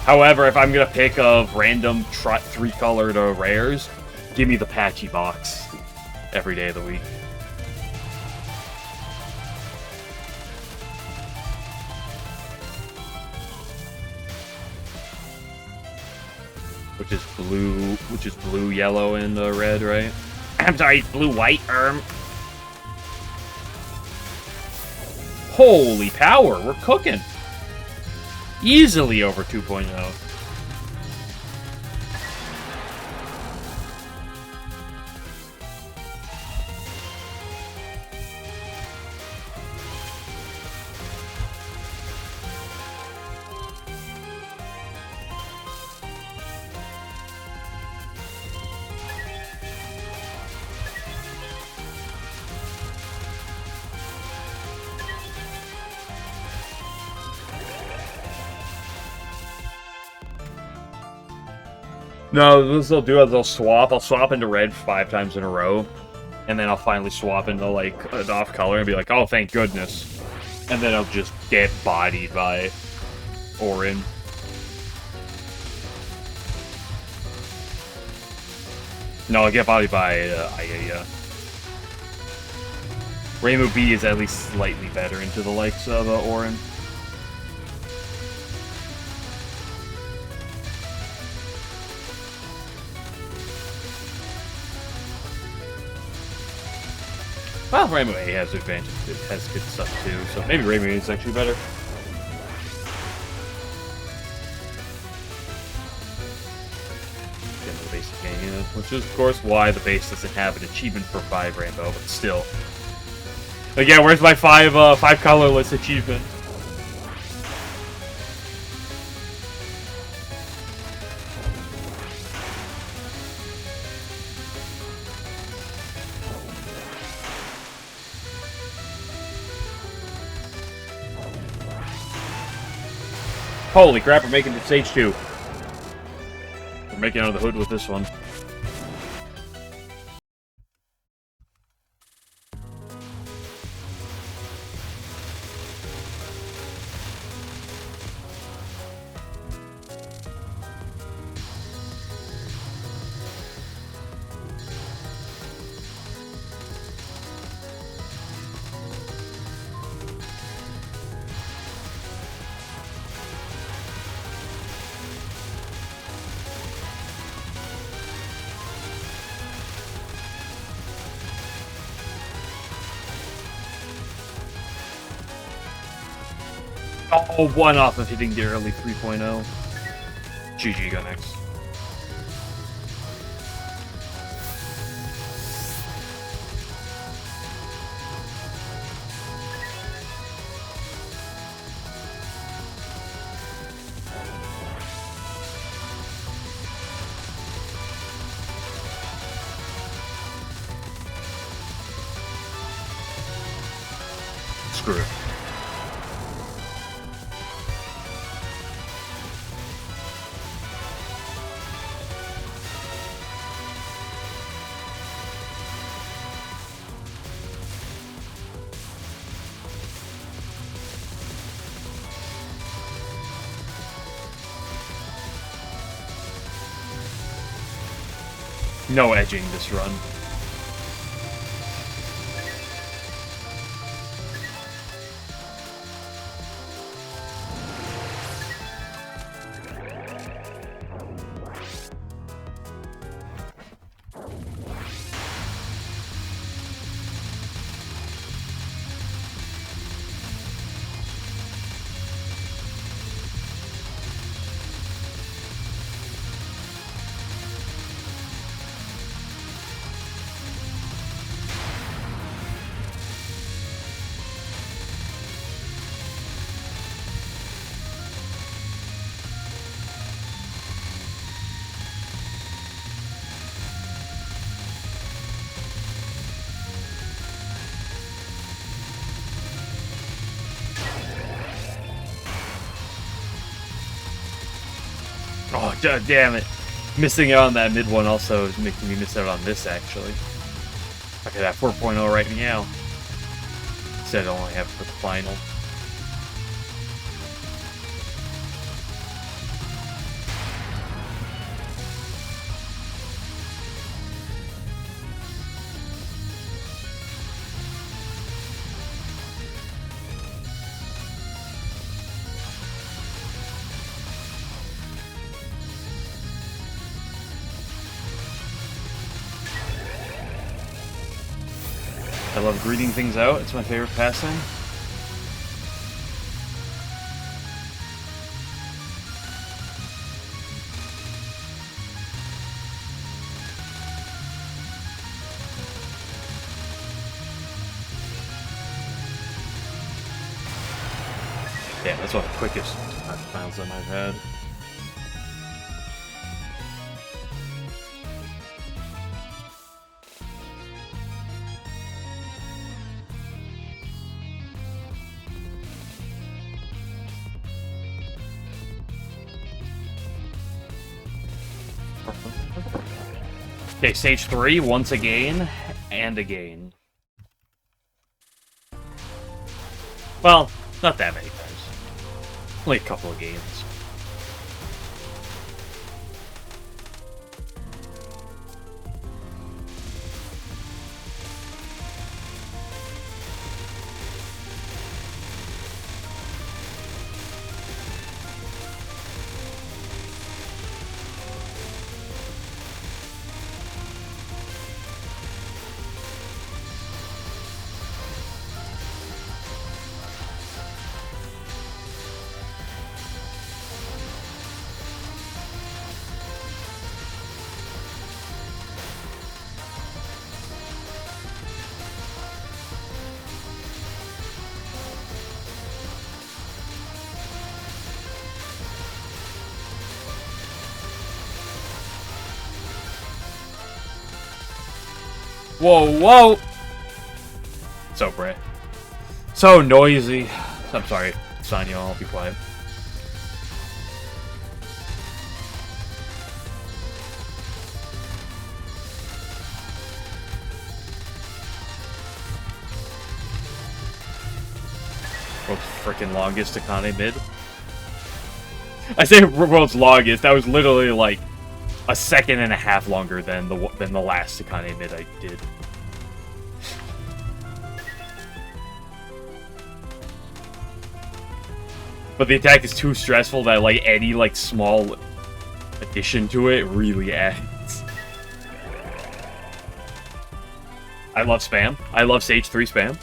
However, if I'm gonna pick of random 3-colored rares, give me the patchy box every day of the week. Which is blue, yellow, and red, right? I'm sorry, blue, white, Holy power, we're cooking. Easily over 2.0. No, this they'll do is they'll swap. I'll swap into red 5 times in a row, and then I'll finally swap into like an off color and be like, oh, thank goodness. And then I'll just get bodied by Orin. No, I'll get bodied by Ayaya. Reimu B is at least slightly better into the likes of Orin. Well, Reimu A has advantage. It has good stuff too, so maybe Reimu A is actually better. Get the basic game, yeah. Which is, of course, why the base doesn't have an achievement for 5 rainbow, but still. Again, where's my 5 colorless achievement? Holy crap, we're making it to stage 2. We're making it out of the hood with this one. Oh, 1 off of hitting the early 3.0. GG, go next. Screw it. No edging this run. Oh, damn it. Missing out on that mid one also is making me miss out on this, actually. I could have 4.0 right now. Instead, I only have for the final. I love greeting things out. It's my favorite pastime. Yeah, that's one of the quickest finals that I've had. Okay, stage 3, once again, and again. Well, not that many times. Only a couple of games. Whoa, whoa! So bright. So noisy. I'm sorry, Sonya, I'll be quiet. World's freaking longest Akane mid. I say world's longest, that was literally like a second and a half longer than the last Akane mid I did. But the attack is too stressful that like any like small addition to it really adds. I love spam. I love Stage 3 spam.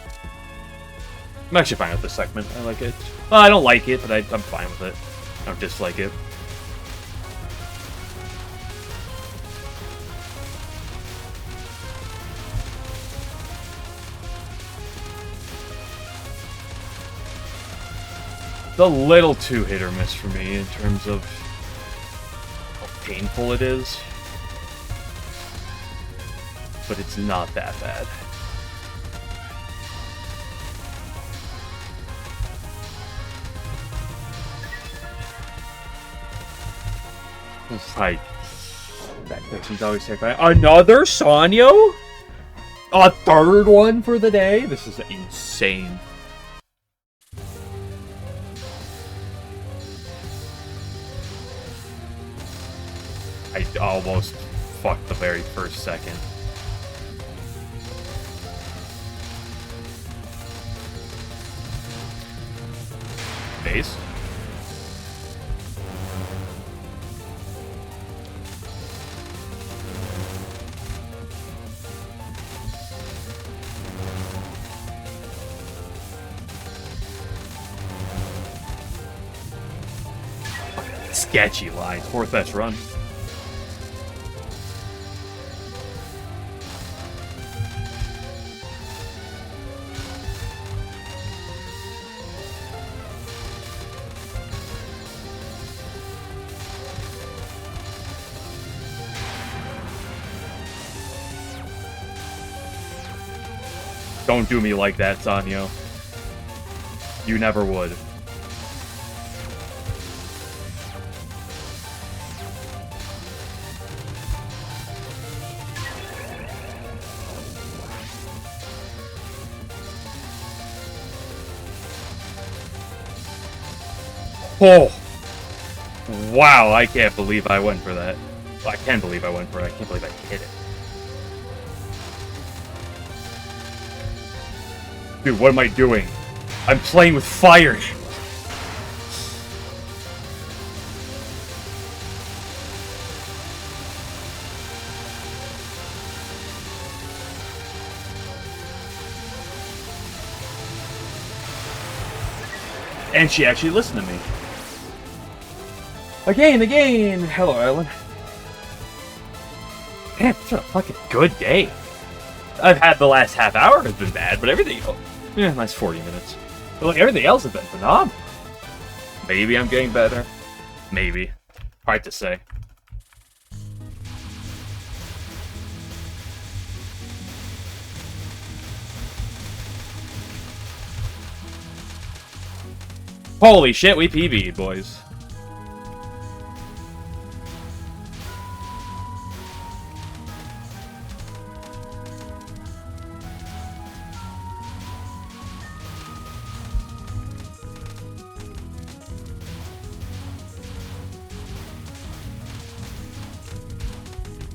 I'm actually fine with this segment. I like it. Well, I don't like it, but I'm fine with it. I don't dislike it. It's a little too hit or miss for me in terms of how painful it is. But it's not that bad. It's like that person's always take by another Sanyo? A third one for the day? This is insane. I almost fucked the very first second. Base? Sketchy line. Fourth best run. Don't do me like that, Sanyo. You never would. Oh! Wow, I can't believe I went for that. Well, I can believe I went for it. I can't believe I hit it. Dude, what am I doing? I'm playing with fire! And she actually listened to me. Again! Hello, Ellen. Man, it's been a fucking good day. I've had the last half hour has been bad, but everything... Yeah, nice 40 minutes. But like, everything else has been phenomenal. Maybe I'm getting better. Maybe. Hard to say. Holy shit, we PB'd, boys.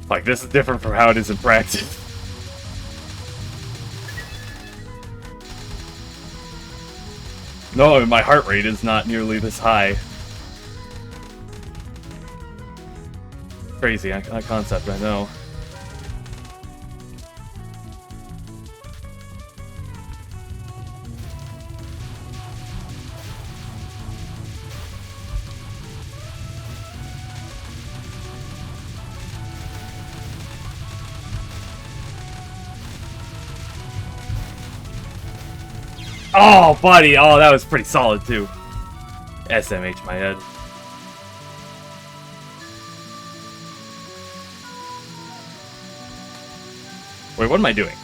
Like, this is different from how it is in practice. No, my heart rate is not nearly this high. Crazy concept, I know. Oh, buddy! Oh, that was pretty solid, too. SMH my head. Wait, what am I doing?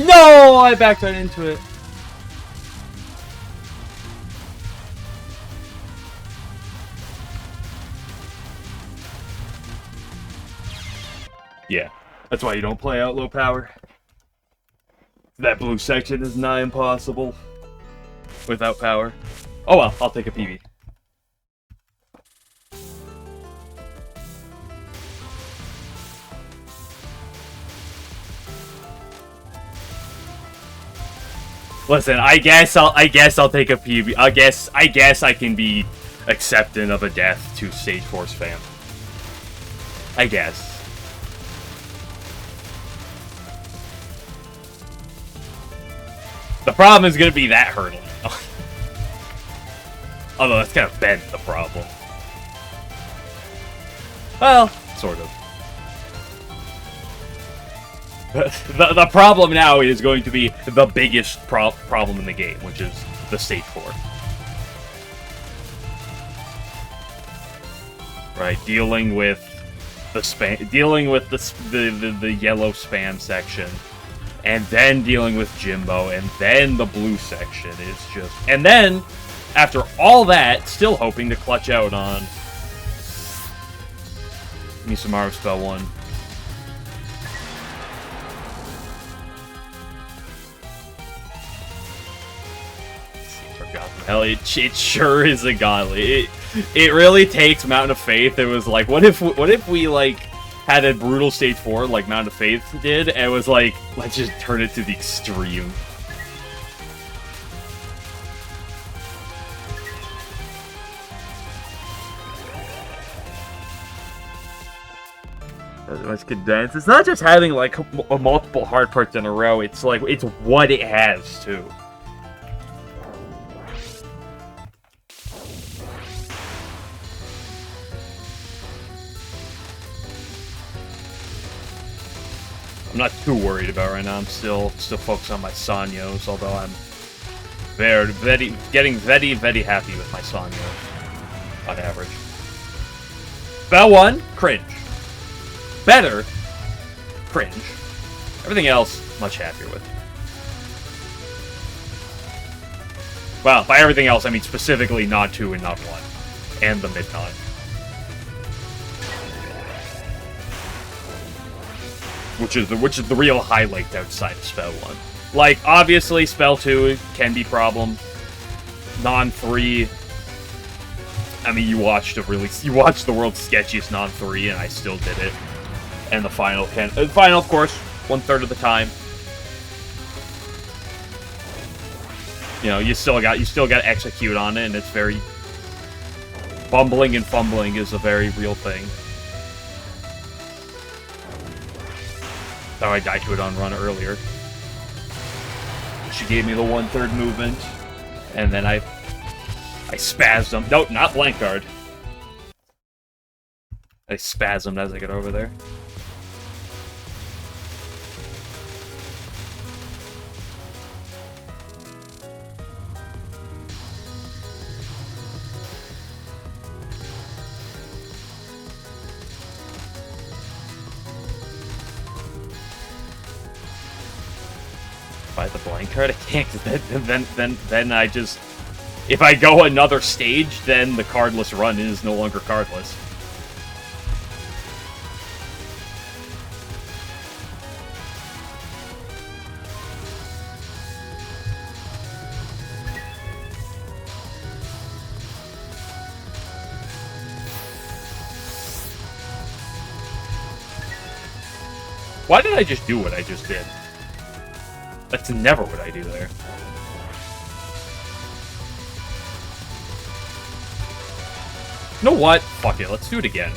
No! I backed right into it. Yeah, that's why you don't play out low power. That blue section is nigh impossible without power. Oh well, I'll take a PB. Listen, I guess I'll take a PB. I guess I can be accepting of a death to Stage Force fam. I guess. The problem is gonna be that hurdle now. Although that's kind of been the problem. Well, sort of. The problem now is going to be the biggest problem in the game, which is the Stage 4. Right, dealing with the spam, dealing with the yellow spam section, and then dealing with Jimbo, and then the blue section is just, and then after all that, still hoping to clutch out on Misamaru spell 1. Hell, it sure is a godly. It really takes Mountain of Faith. It was like, what if we like had a brutal Stage 4 like Mountain of Faith did, and it was like, let's just turn it to the extreme. That's condensed. It's not just having like multiple hard parts in a row. It's like it's what it has too. I'm not too worried about right now. I'm still focused on my Sanyos, although I'm getting very happy with my Sanyos on average. Spell 1, cringe. Better, cringe. Everything else, much happier with. Well, by everything else, I mean specifically Nod 2 and Nod 1. And the mid-Nod. Which is the real highlight outside of Spell 1. Like, obviously, Spell 2 can be problem. Non 3. I mean, you watched the world's sketchiest Non 3, and I still did it. And the final of course, 1/3 of the time. You know, you still got to execute on it, and it's very bumbling and fumbling is a very real thing. So I died to it on run earlier. She gave me the 1/3 movement, and then I spasmed. Nope, not blank guard. I spasmed as I get over there. By the blank card, I can't. Then I just. If I go another stage, then the cardless run is no longer cardless. Why did I just do what I just did? That's never what I do there. You know what? Fuck it, let's do it again.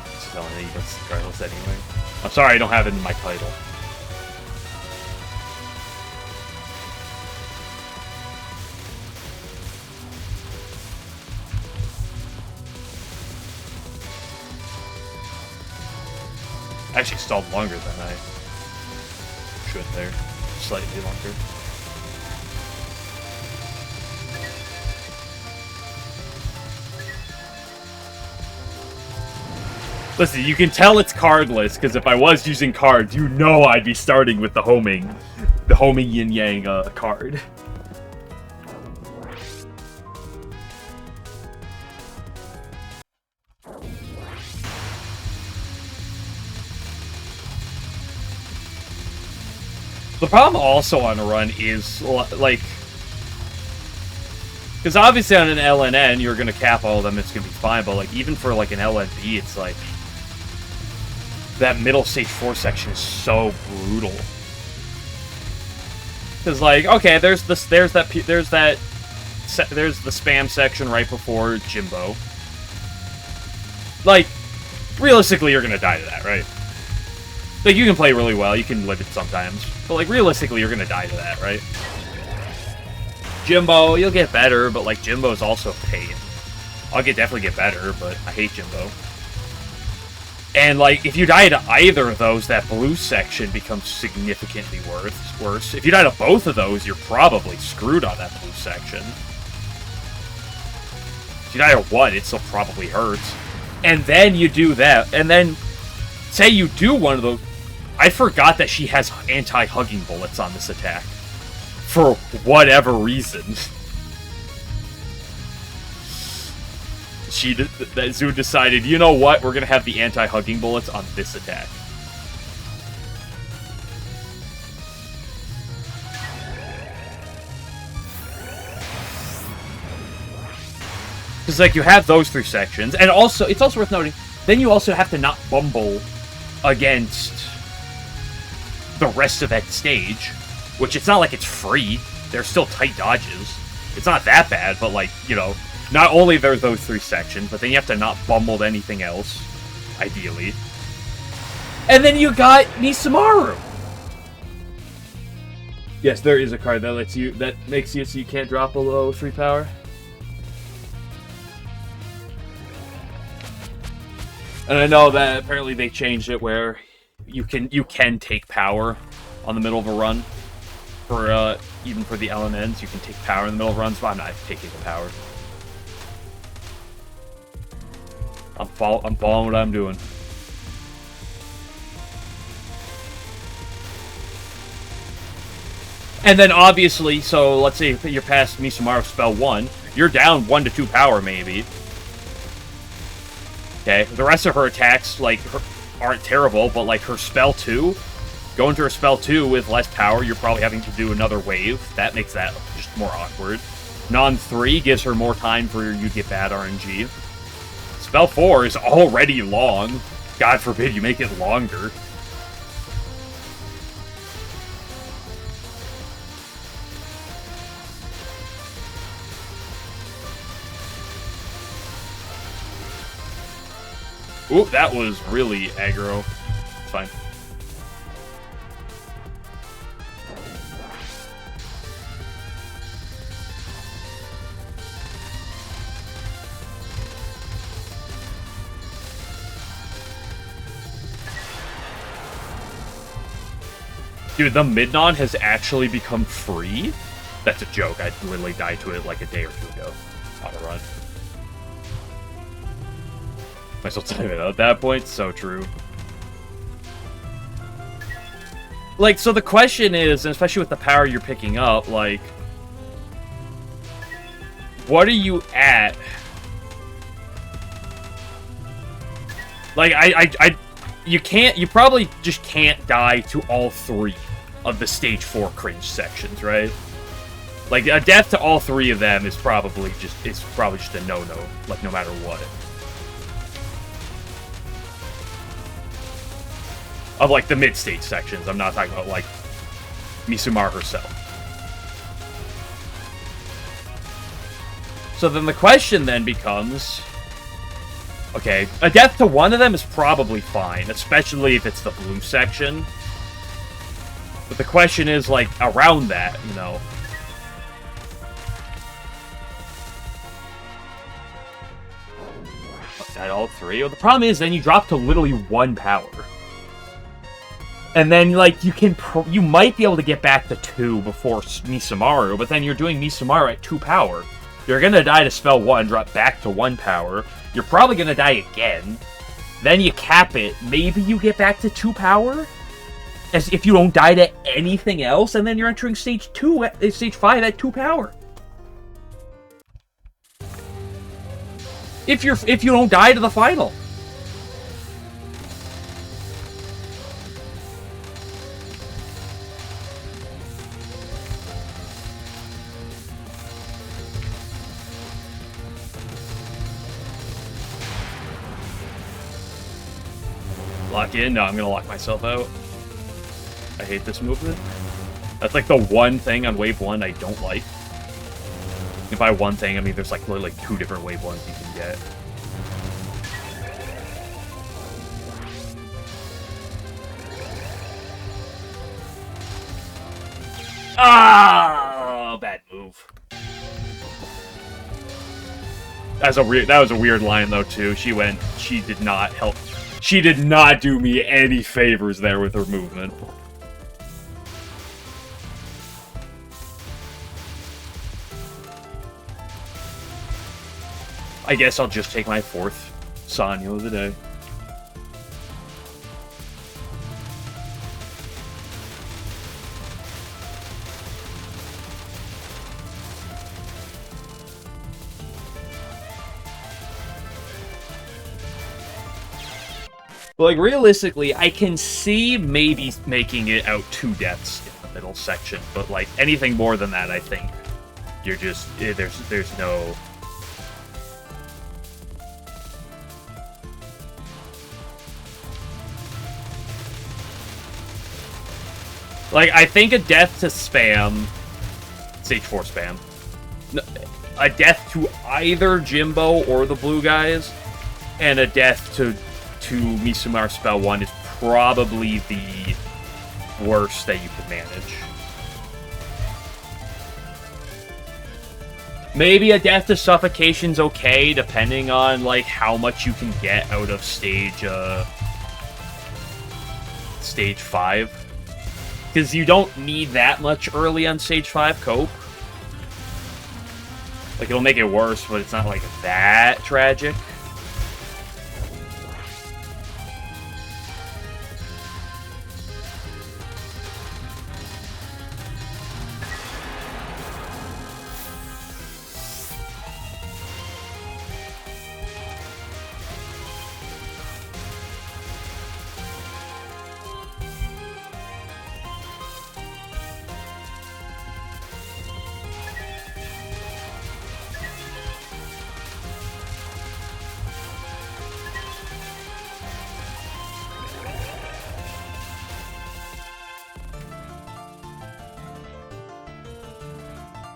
This is LNN, that's regardless anyway. I'm sorry I don't have it in my title. I actually stalled longer than I should there. Slightly longer. Listen, you can tell it's cardless, because if I was using cards, you know I'd be starting with the homing yin-yang card. The problem also on a run is, like... Because obviously on an LNN, you're going to cap all of them, it's going to be fine, but like even for like an LNB, it's like... That middle stage 4 section is so brutal. Because like, okay, there's the spam section right before Jimbo. Like, realistically, you're going to die to that, right? Like, you can play really well, you can live it sometimes. But, like, realistically, you're gonna die to that, right? Jimbo, you'll get better, but, like, Jimbo's also pain. I'll definitely get better, but I hate Jimbo. And, like, if you die to either of those, that blue section becomes significantly worse. If you die to both of those, you're probably screwed on that blue section. If you die to one, it still probably hurts. And then you do that, and then... Say you do one of those... I forgot that she has anti-hugging bullets on this attack. For whatever reason. That Zoo decided, you know what? We're gonna have the anti-hugging bullets on this attack. Because, like, you have those 3 sections, and also, it's also worth noting, then you also have to not bumble against the rest of that stage, which it's not like it's free. There's still tight dodges. It's not that bad, but, like, you know, not only there's those 3 sections, but then you have to not bumble to anything else, ideally. And then you got Nisamaru! Yes, there is a card that makes you so you can't drop below 3 power. And I know that apparently they changed it where you can take power on the middle of a run. For even for the LNNs, you can take power in the middle of runs, but I'm not taking the power. I'm following what I'm doing. And then obviously, so let's say you're past Misumaru spell 1, you're down 1 to 2 power maybe. Okay, the rest of her attacks like aren't terrible, but like her spell 2, going to her spell 2 with less power, you're probably having to do another wave. That makes that just more awkward. Non 3 gives her more time for you to get bad RNG. Spell 4 is already long. God forbid you make it longer. Ooh, that was really aggro. It's fine. Dude, the Midnon has actually become free? That's a joke. I literally died to it like a day or two ago. Auto run. Am I still typing it out at that point? So true. Like, so the question is, and especially with the power you're picking up, like, what are you at? Like, you probably just can't die to all 3 of the stage 4 cringe sections, right? Like, a death to all 3 of them is probably just a no-no, like, no matter what. Of, like, the mid-stage sections. I'm not talking about, like, Misumaru herself. So then the question then becomes... Okay, a death to one of them is probably fine, especially if it's the blue section. But the question is, like, around that, you know... At all 3? Well, the problem is, then you drop to literally 1 power. And then, like, you might be able to get back to 2 before Misumaru, but then you're doing Misumaru at 2 power. You're gonna die to spell 1, drop back to 1 power. You're probably gonna die again. Then you cap it. Maybe you get back to 2 power? As if you don't die to anything else, and then you're entering stage 5 at 2 power. If you don't die to the final. Lock in? No, I'm gonna lock myself out. I hate this movement. That's like the one thing on wave 1 I don't like. And by one thing, I mean there's like literally 2 different wave 1s you can get. Ah, bad move. That was a weird line though too. She did not help. She did not do me any favors there with her movement. I guess I'll just take my 4th Sanyo of the day. But, like, realistically, I can see maybe making it out 2 deaths in the middle section, but, like, anything more than that, I think you're just... There's no... Like, I think a death to spam... Stage 4 spam. A death to either Jimbo or the blue guys, and a death to Misumaru spell 1 is probably the worst that you can manage. Maybe a death to suffocation's okay, depending on like how much you can get out of stage 5. Because you don't need that much early on stage 5 cope. Like, it'll make it worse, but it's not like that tragic.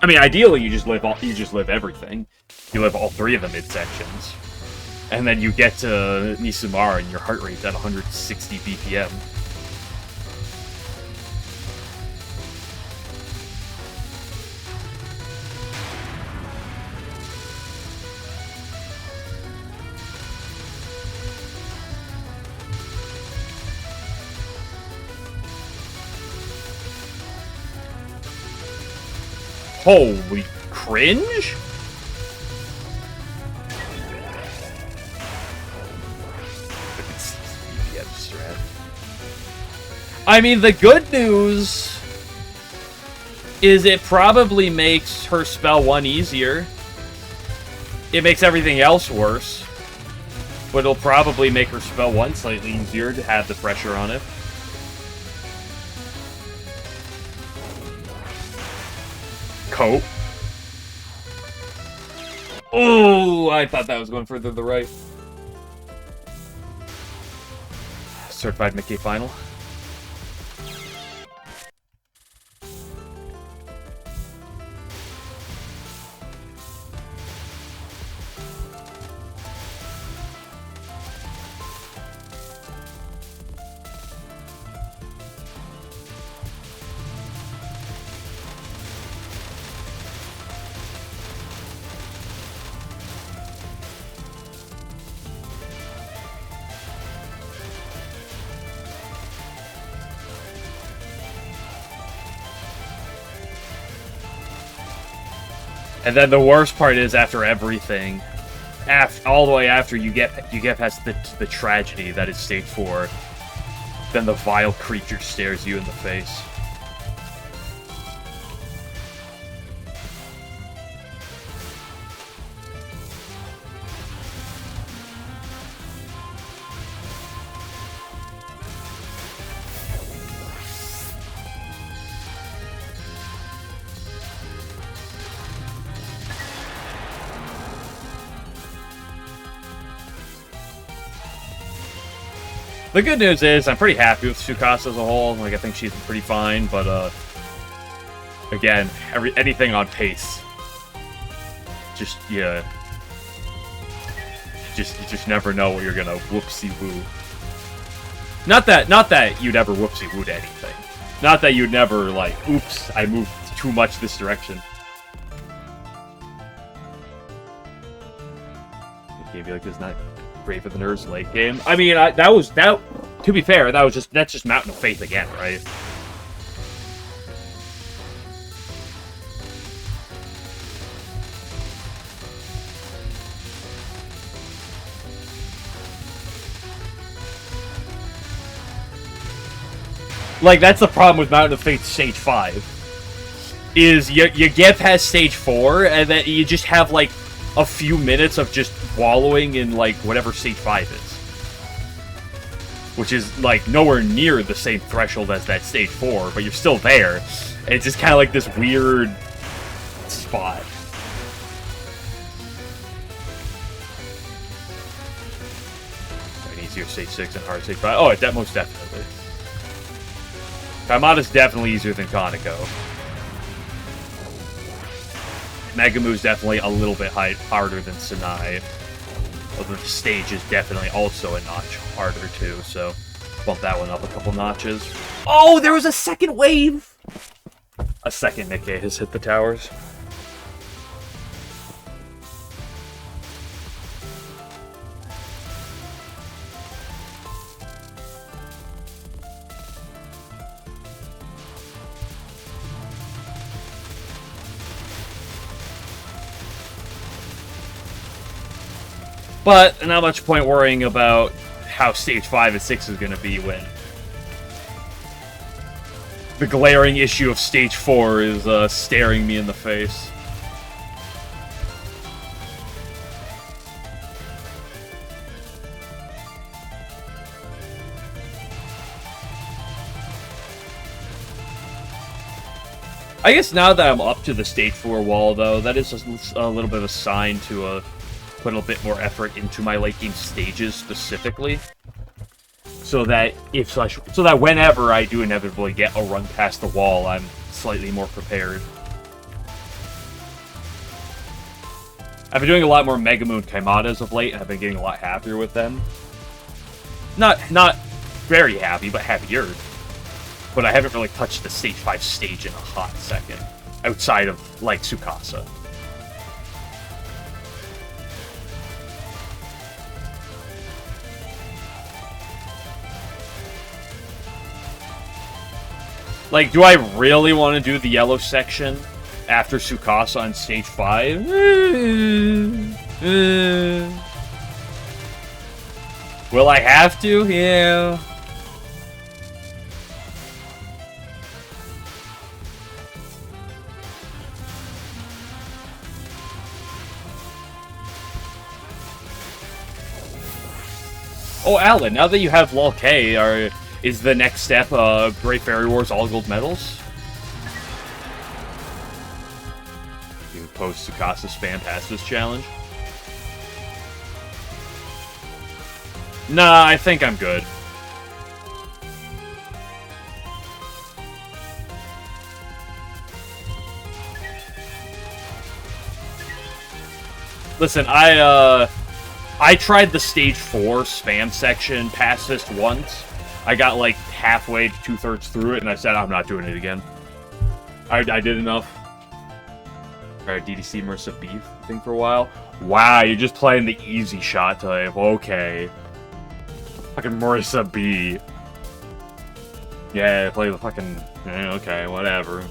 I mean, ideally, you just live everything. You live all 3 of the midsections. And then you get to Nisumara and your heart rate's at 160 BPM. Holy cringe? I mean, the good news is it probably makes her spell 1 easier. It makes everything else worse. But it'll probably make her spell 1 slightly easier to have the pressure on it. Coat. Oh, I thought that was going further to the right. Certified Mickey final. And then the worst part is after everything, all the way after you get past the tragedy that is stage 4, then the vile creature stares you in the face. The good news is I'm pretty happy with Tsukasa as a whole. Like, I think she's pretty fine, but again, anything on pace, just yeah, you just never know what you're gonna whoopsie woo. Not that you'd ever whoopsie wooed anything. Not that you'd never like, oops, I moved too much this direction. Maybe like this not. Brave of the Nerves late game. I mean, to be fair, that's just Mountain of Faith again, right? Like, that's the problem with Mountain of Faith Stage 5. Is you get past Stage 4, and then you just have, like, a few minutes of just wallowing in, like, whatever Stage 5 is. Which is, like, nowhere near the same threshold as that Stage 4, but you're still there. And it's just kind of like this weird spot. An easier Stage 6 and hard Stage 5. Oh, most definitely. Kaimata's definitely easier than Kaneko. Megamu's definitely a little bit harder than Sanai. Although the stage is definitely also a notch harder too, so bump that one up a couple notches. Oh, there was a second wave! A second Nikkei has hit the towers. But not much point worrying about how Stage 5 and 6 is going to be when the glaring issue of Stage 4 is staring me in the face. I guess now that I'm up to the Stage 4 wall, though, that is a little bit of a sign to put a bit more effort into my late game stages specifically, so that whenever I do inevitably get a run past the wall, I'm slightly more prepared. I've been doing a lot more Mega Moon Kaimadas of late, and I've been getting a lot happier with them. Not very happy, but happier. But I haven't really touched the Stage 5 stage in a hot second, outside of, like, Tsukasa. Like, do I really want to do the yellow section after Tsukasa on Stage 5? Will I have to? Yeah. Oh, Alan, now that you have LOL K, is the next step Great Fairy Wars all gold medals? You post Tsukasa spam past this challenge? Nah, I think I'm good. Listen, I tried the Stage 4 spam section past this once. I got like halfway to 2/3 through it, and I said I'm not doing it again. I did enough. Alright, DDC Marissa Beef thing for a while. Wow, you're just playing the easy shot type. Okay. Fucking Marissa B. Yeah, play the fucking... okay, whatever.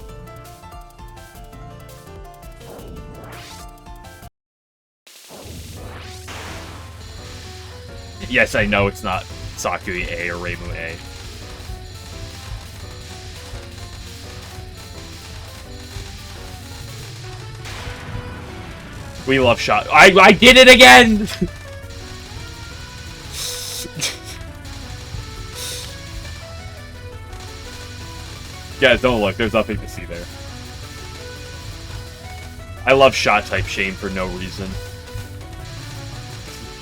Yes, I know it's not Sakuya A or Reimu A. We love shot. I did it again! Guys, don't look. There's nothing to see there. I love shot type shame for no reason.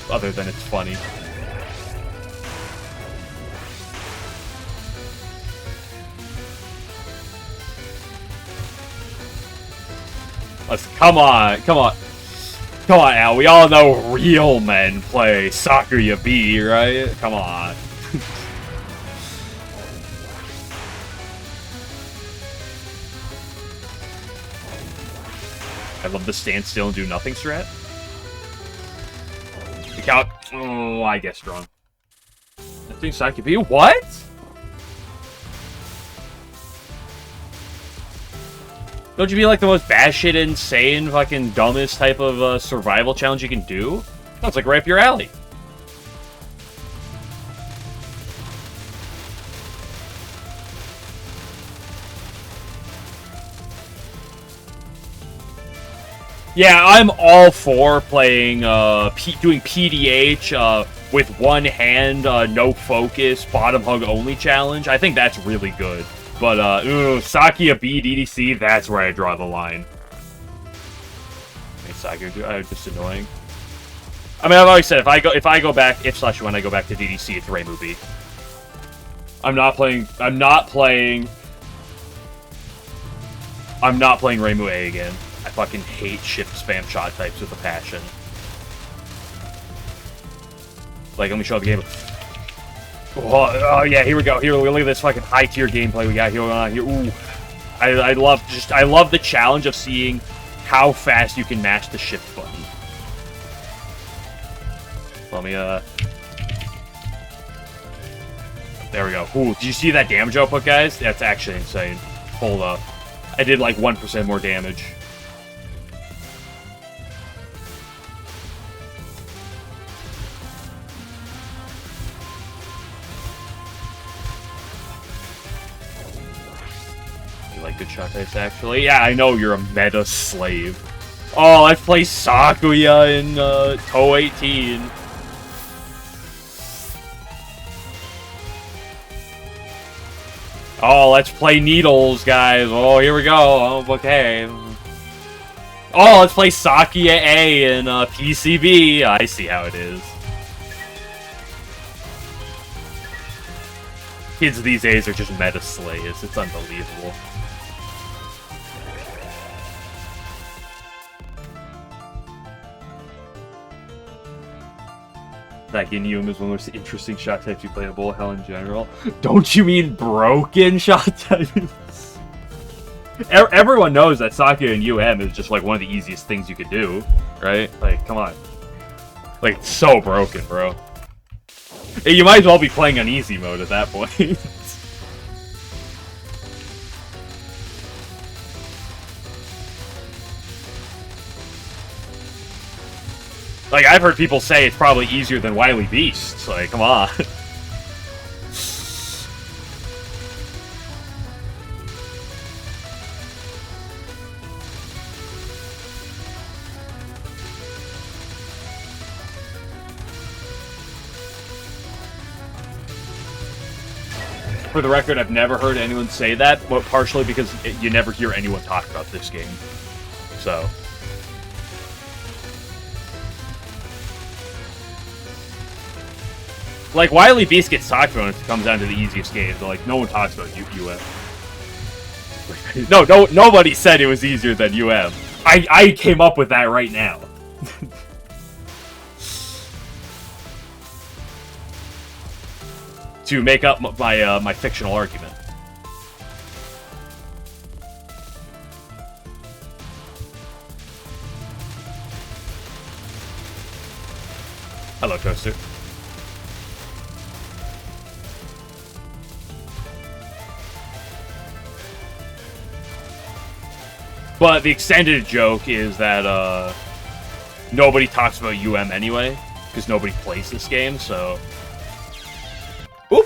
Other than it's funny. Come on, Al. We all know real men play Sakuya B, right? Come on. I love the stand still and do nothing strat. The count. Oh, I guessed wrong. I think Sakuya B. What? Don't you be like the most batshit insane, fucking dumbest type of survival challenge you can do? Sounds like right up your alley. Yeah, I'm all for playing, doing PDH with one hand, no focus, bottom hug only challenge. I think that's really good. But, Sakuya B, DDC, that's where I draw the line. Hey, Sakuya, just annoying. I mean, I've always said, if I go back to DDC, it's Reimu B. I'm not playing Reimu A again. I fucking hate shift spam shot types with a passion. Like, let me show the game. Oh yeah, here we go. Here, look at this fucking high tier gameplay we got here. Ooh, I love the challenge of seeing how fast you can mash the shift button. Let me there we go. Ooh, did you see that damage output, guys? That's actually insane. Hold up, I did like 1% more damage. Good shot types, actually. Yeah, I know you're a meta slave. Oh, let's play Sakuya in Touhou 18. Oh, let's play Needles, guys. Oh, here we go. Oh, okay. Oh, let's play Sakuya A in PCB. I see how it is. Kids these days are just meta slaves. It's unbelievable. That Ginyu is one of the most interesting shot types you play in bullet hell in general. Don't you mean broken shot types? Everyone knows that Sakura and UM is just like one of the easiest things you could do, right? Like, come on. Like, it's so broken, bro. You might as well be playing on easy mode at that point. Like, I've heard people say it's probably easier than Wily Beasts. Like, come on. For the record, I've never heard anyone say that, but partially because you never hear anyone talk about this game. So... Like, Wily Beast gets talked about when it comes down to the easiest games, but, like, no one talks about UM. No, nobody said it was easier than UM. I came up with that right now. To make up my, my fictional argument. Hello, Toaster. But the extended joke is that nobody talks about UM anyway, because nobody plays this game, so... Oop!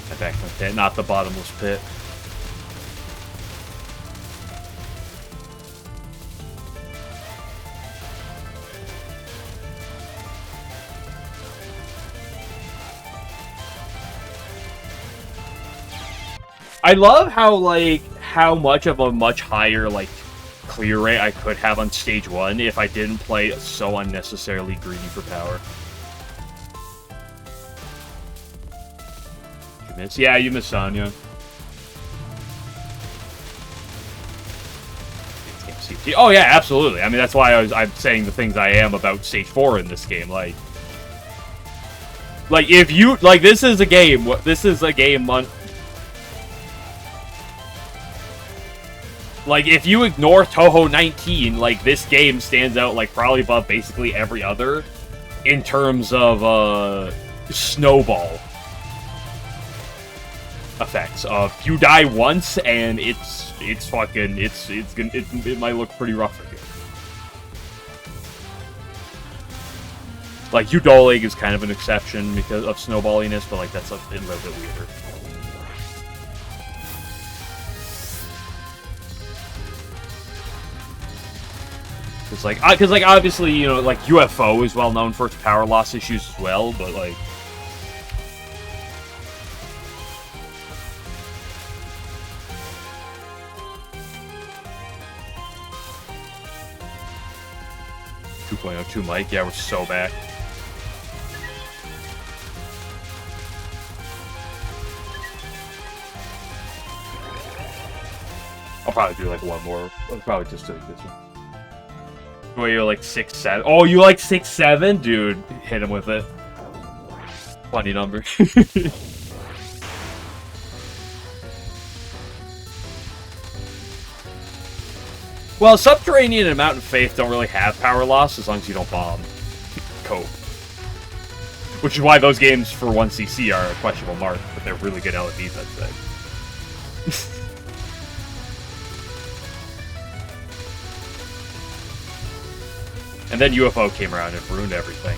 Effective pit, not the bottomless pit. I love how, like, how much of a much higher, like, clear rate I could have on stage 1 if I didn't play so unnecessarily greedy for power. You miss? Yeah, you miss Sonya. Oh yeah, absolutely. I mean, that's why I'm saying the things I am about stage 4 in this game. Like if you like, this is a game. Like, if you ignore Touhou 19, like, this game stands out, like, probably above basically every other in terms of, snowball effects. You die once, and it might look pretty rough for you. Like, Udolig is kind of an exception because of snowballiness, but, like, that's a little bit weirder. Because, like, obviously, you know, like, UFO is well known for its power loss issues as well, but, like... .02 Mike, yeah, we're so back. I'll probably do, like, one more. I'll probably just do this one. Where you're like 6'7". Oh, you like 6'7"? Dude, hit him with it. Funny number. Well, Subterranean and Mountain Faith don't really have power loss as long as you don't bomb. Cope. Which is why those games for 1cc are a questionable mark, but they're really good LEDs, I'd say. And then UFO came around and ruined everything.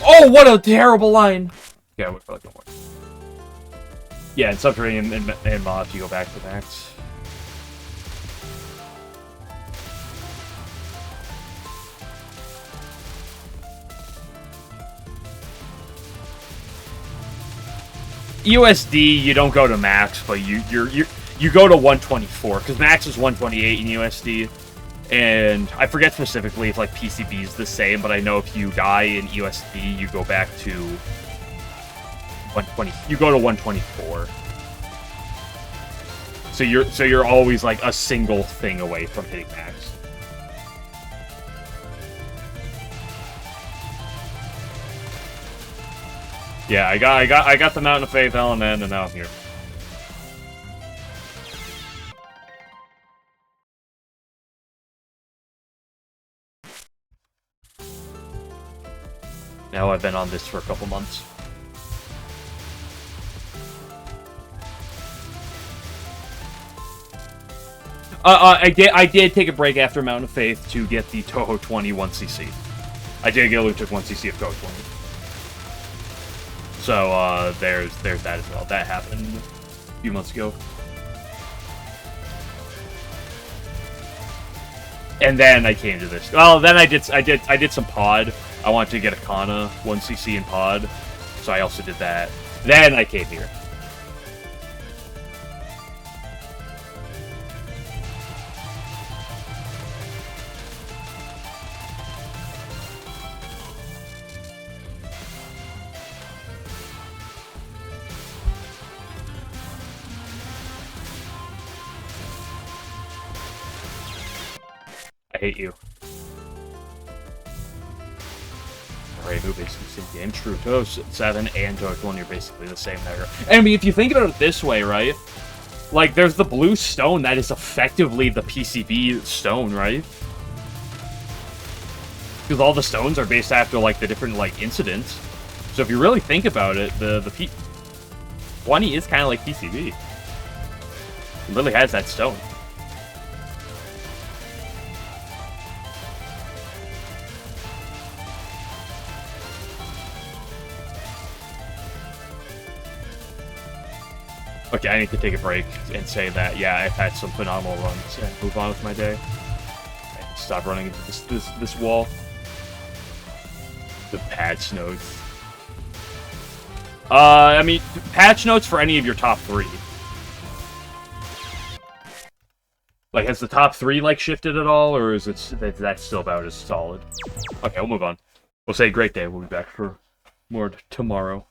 Oh, what a terrible line! Yeah, I went for like one more. Yeah, in Subterranean and mods, you go back to max. USD, you don't go to max, but you go to 124 because max is 128 in USD, and I forget specifically if like PCB is the same, but I know if you die in USD, you go back to 120. You go to 124. So you're always like a single thing away from hitting max. Yeah, I got the Mountain of Faith LNN, and now I'm here. Now I've been on this for a couple months. I did take a break after Mountain of Faith to get the Touhou 20 1cc. I did get a took 1cc of Touhou 20. So, there's that as well. That happened a few months ago. And then I came to this. Well, then I did some pod. I wanted to get a Kana 1cc in pod, so I also did that. Then I came here. I hate you. Alright, move basically the same game. True. Touhou 7 and Touhou 20 are basically the same there. And I mean, if you think about it this way, right? Like, there's the blue stone that is effectively the PCB stone, right? Because all the stones are based after, like, the different, like, incidents. So if you really think about it, the P20 is kind of like PCB. It literally has that stone. Okay, I need to take a break and say that, yeah, I've had some phenomenal runs and move on with my day. I need to stop running into this wall. The patch notes. I mean, patch notes for any of your top 3. Like, has the top 3, like, shifted at all, or is that's still about as solid? Okay, we'll move on. We'll say great day. We'll be back for more tomorrow.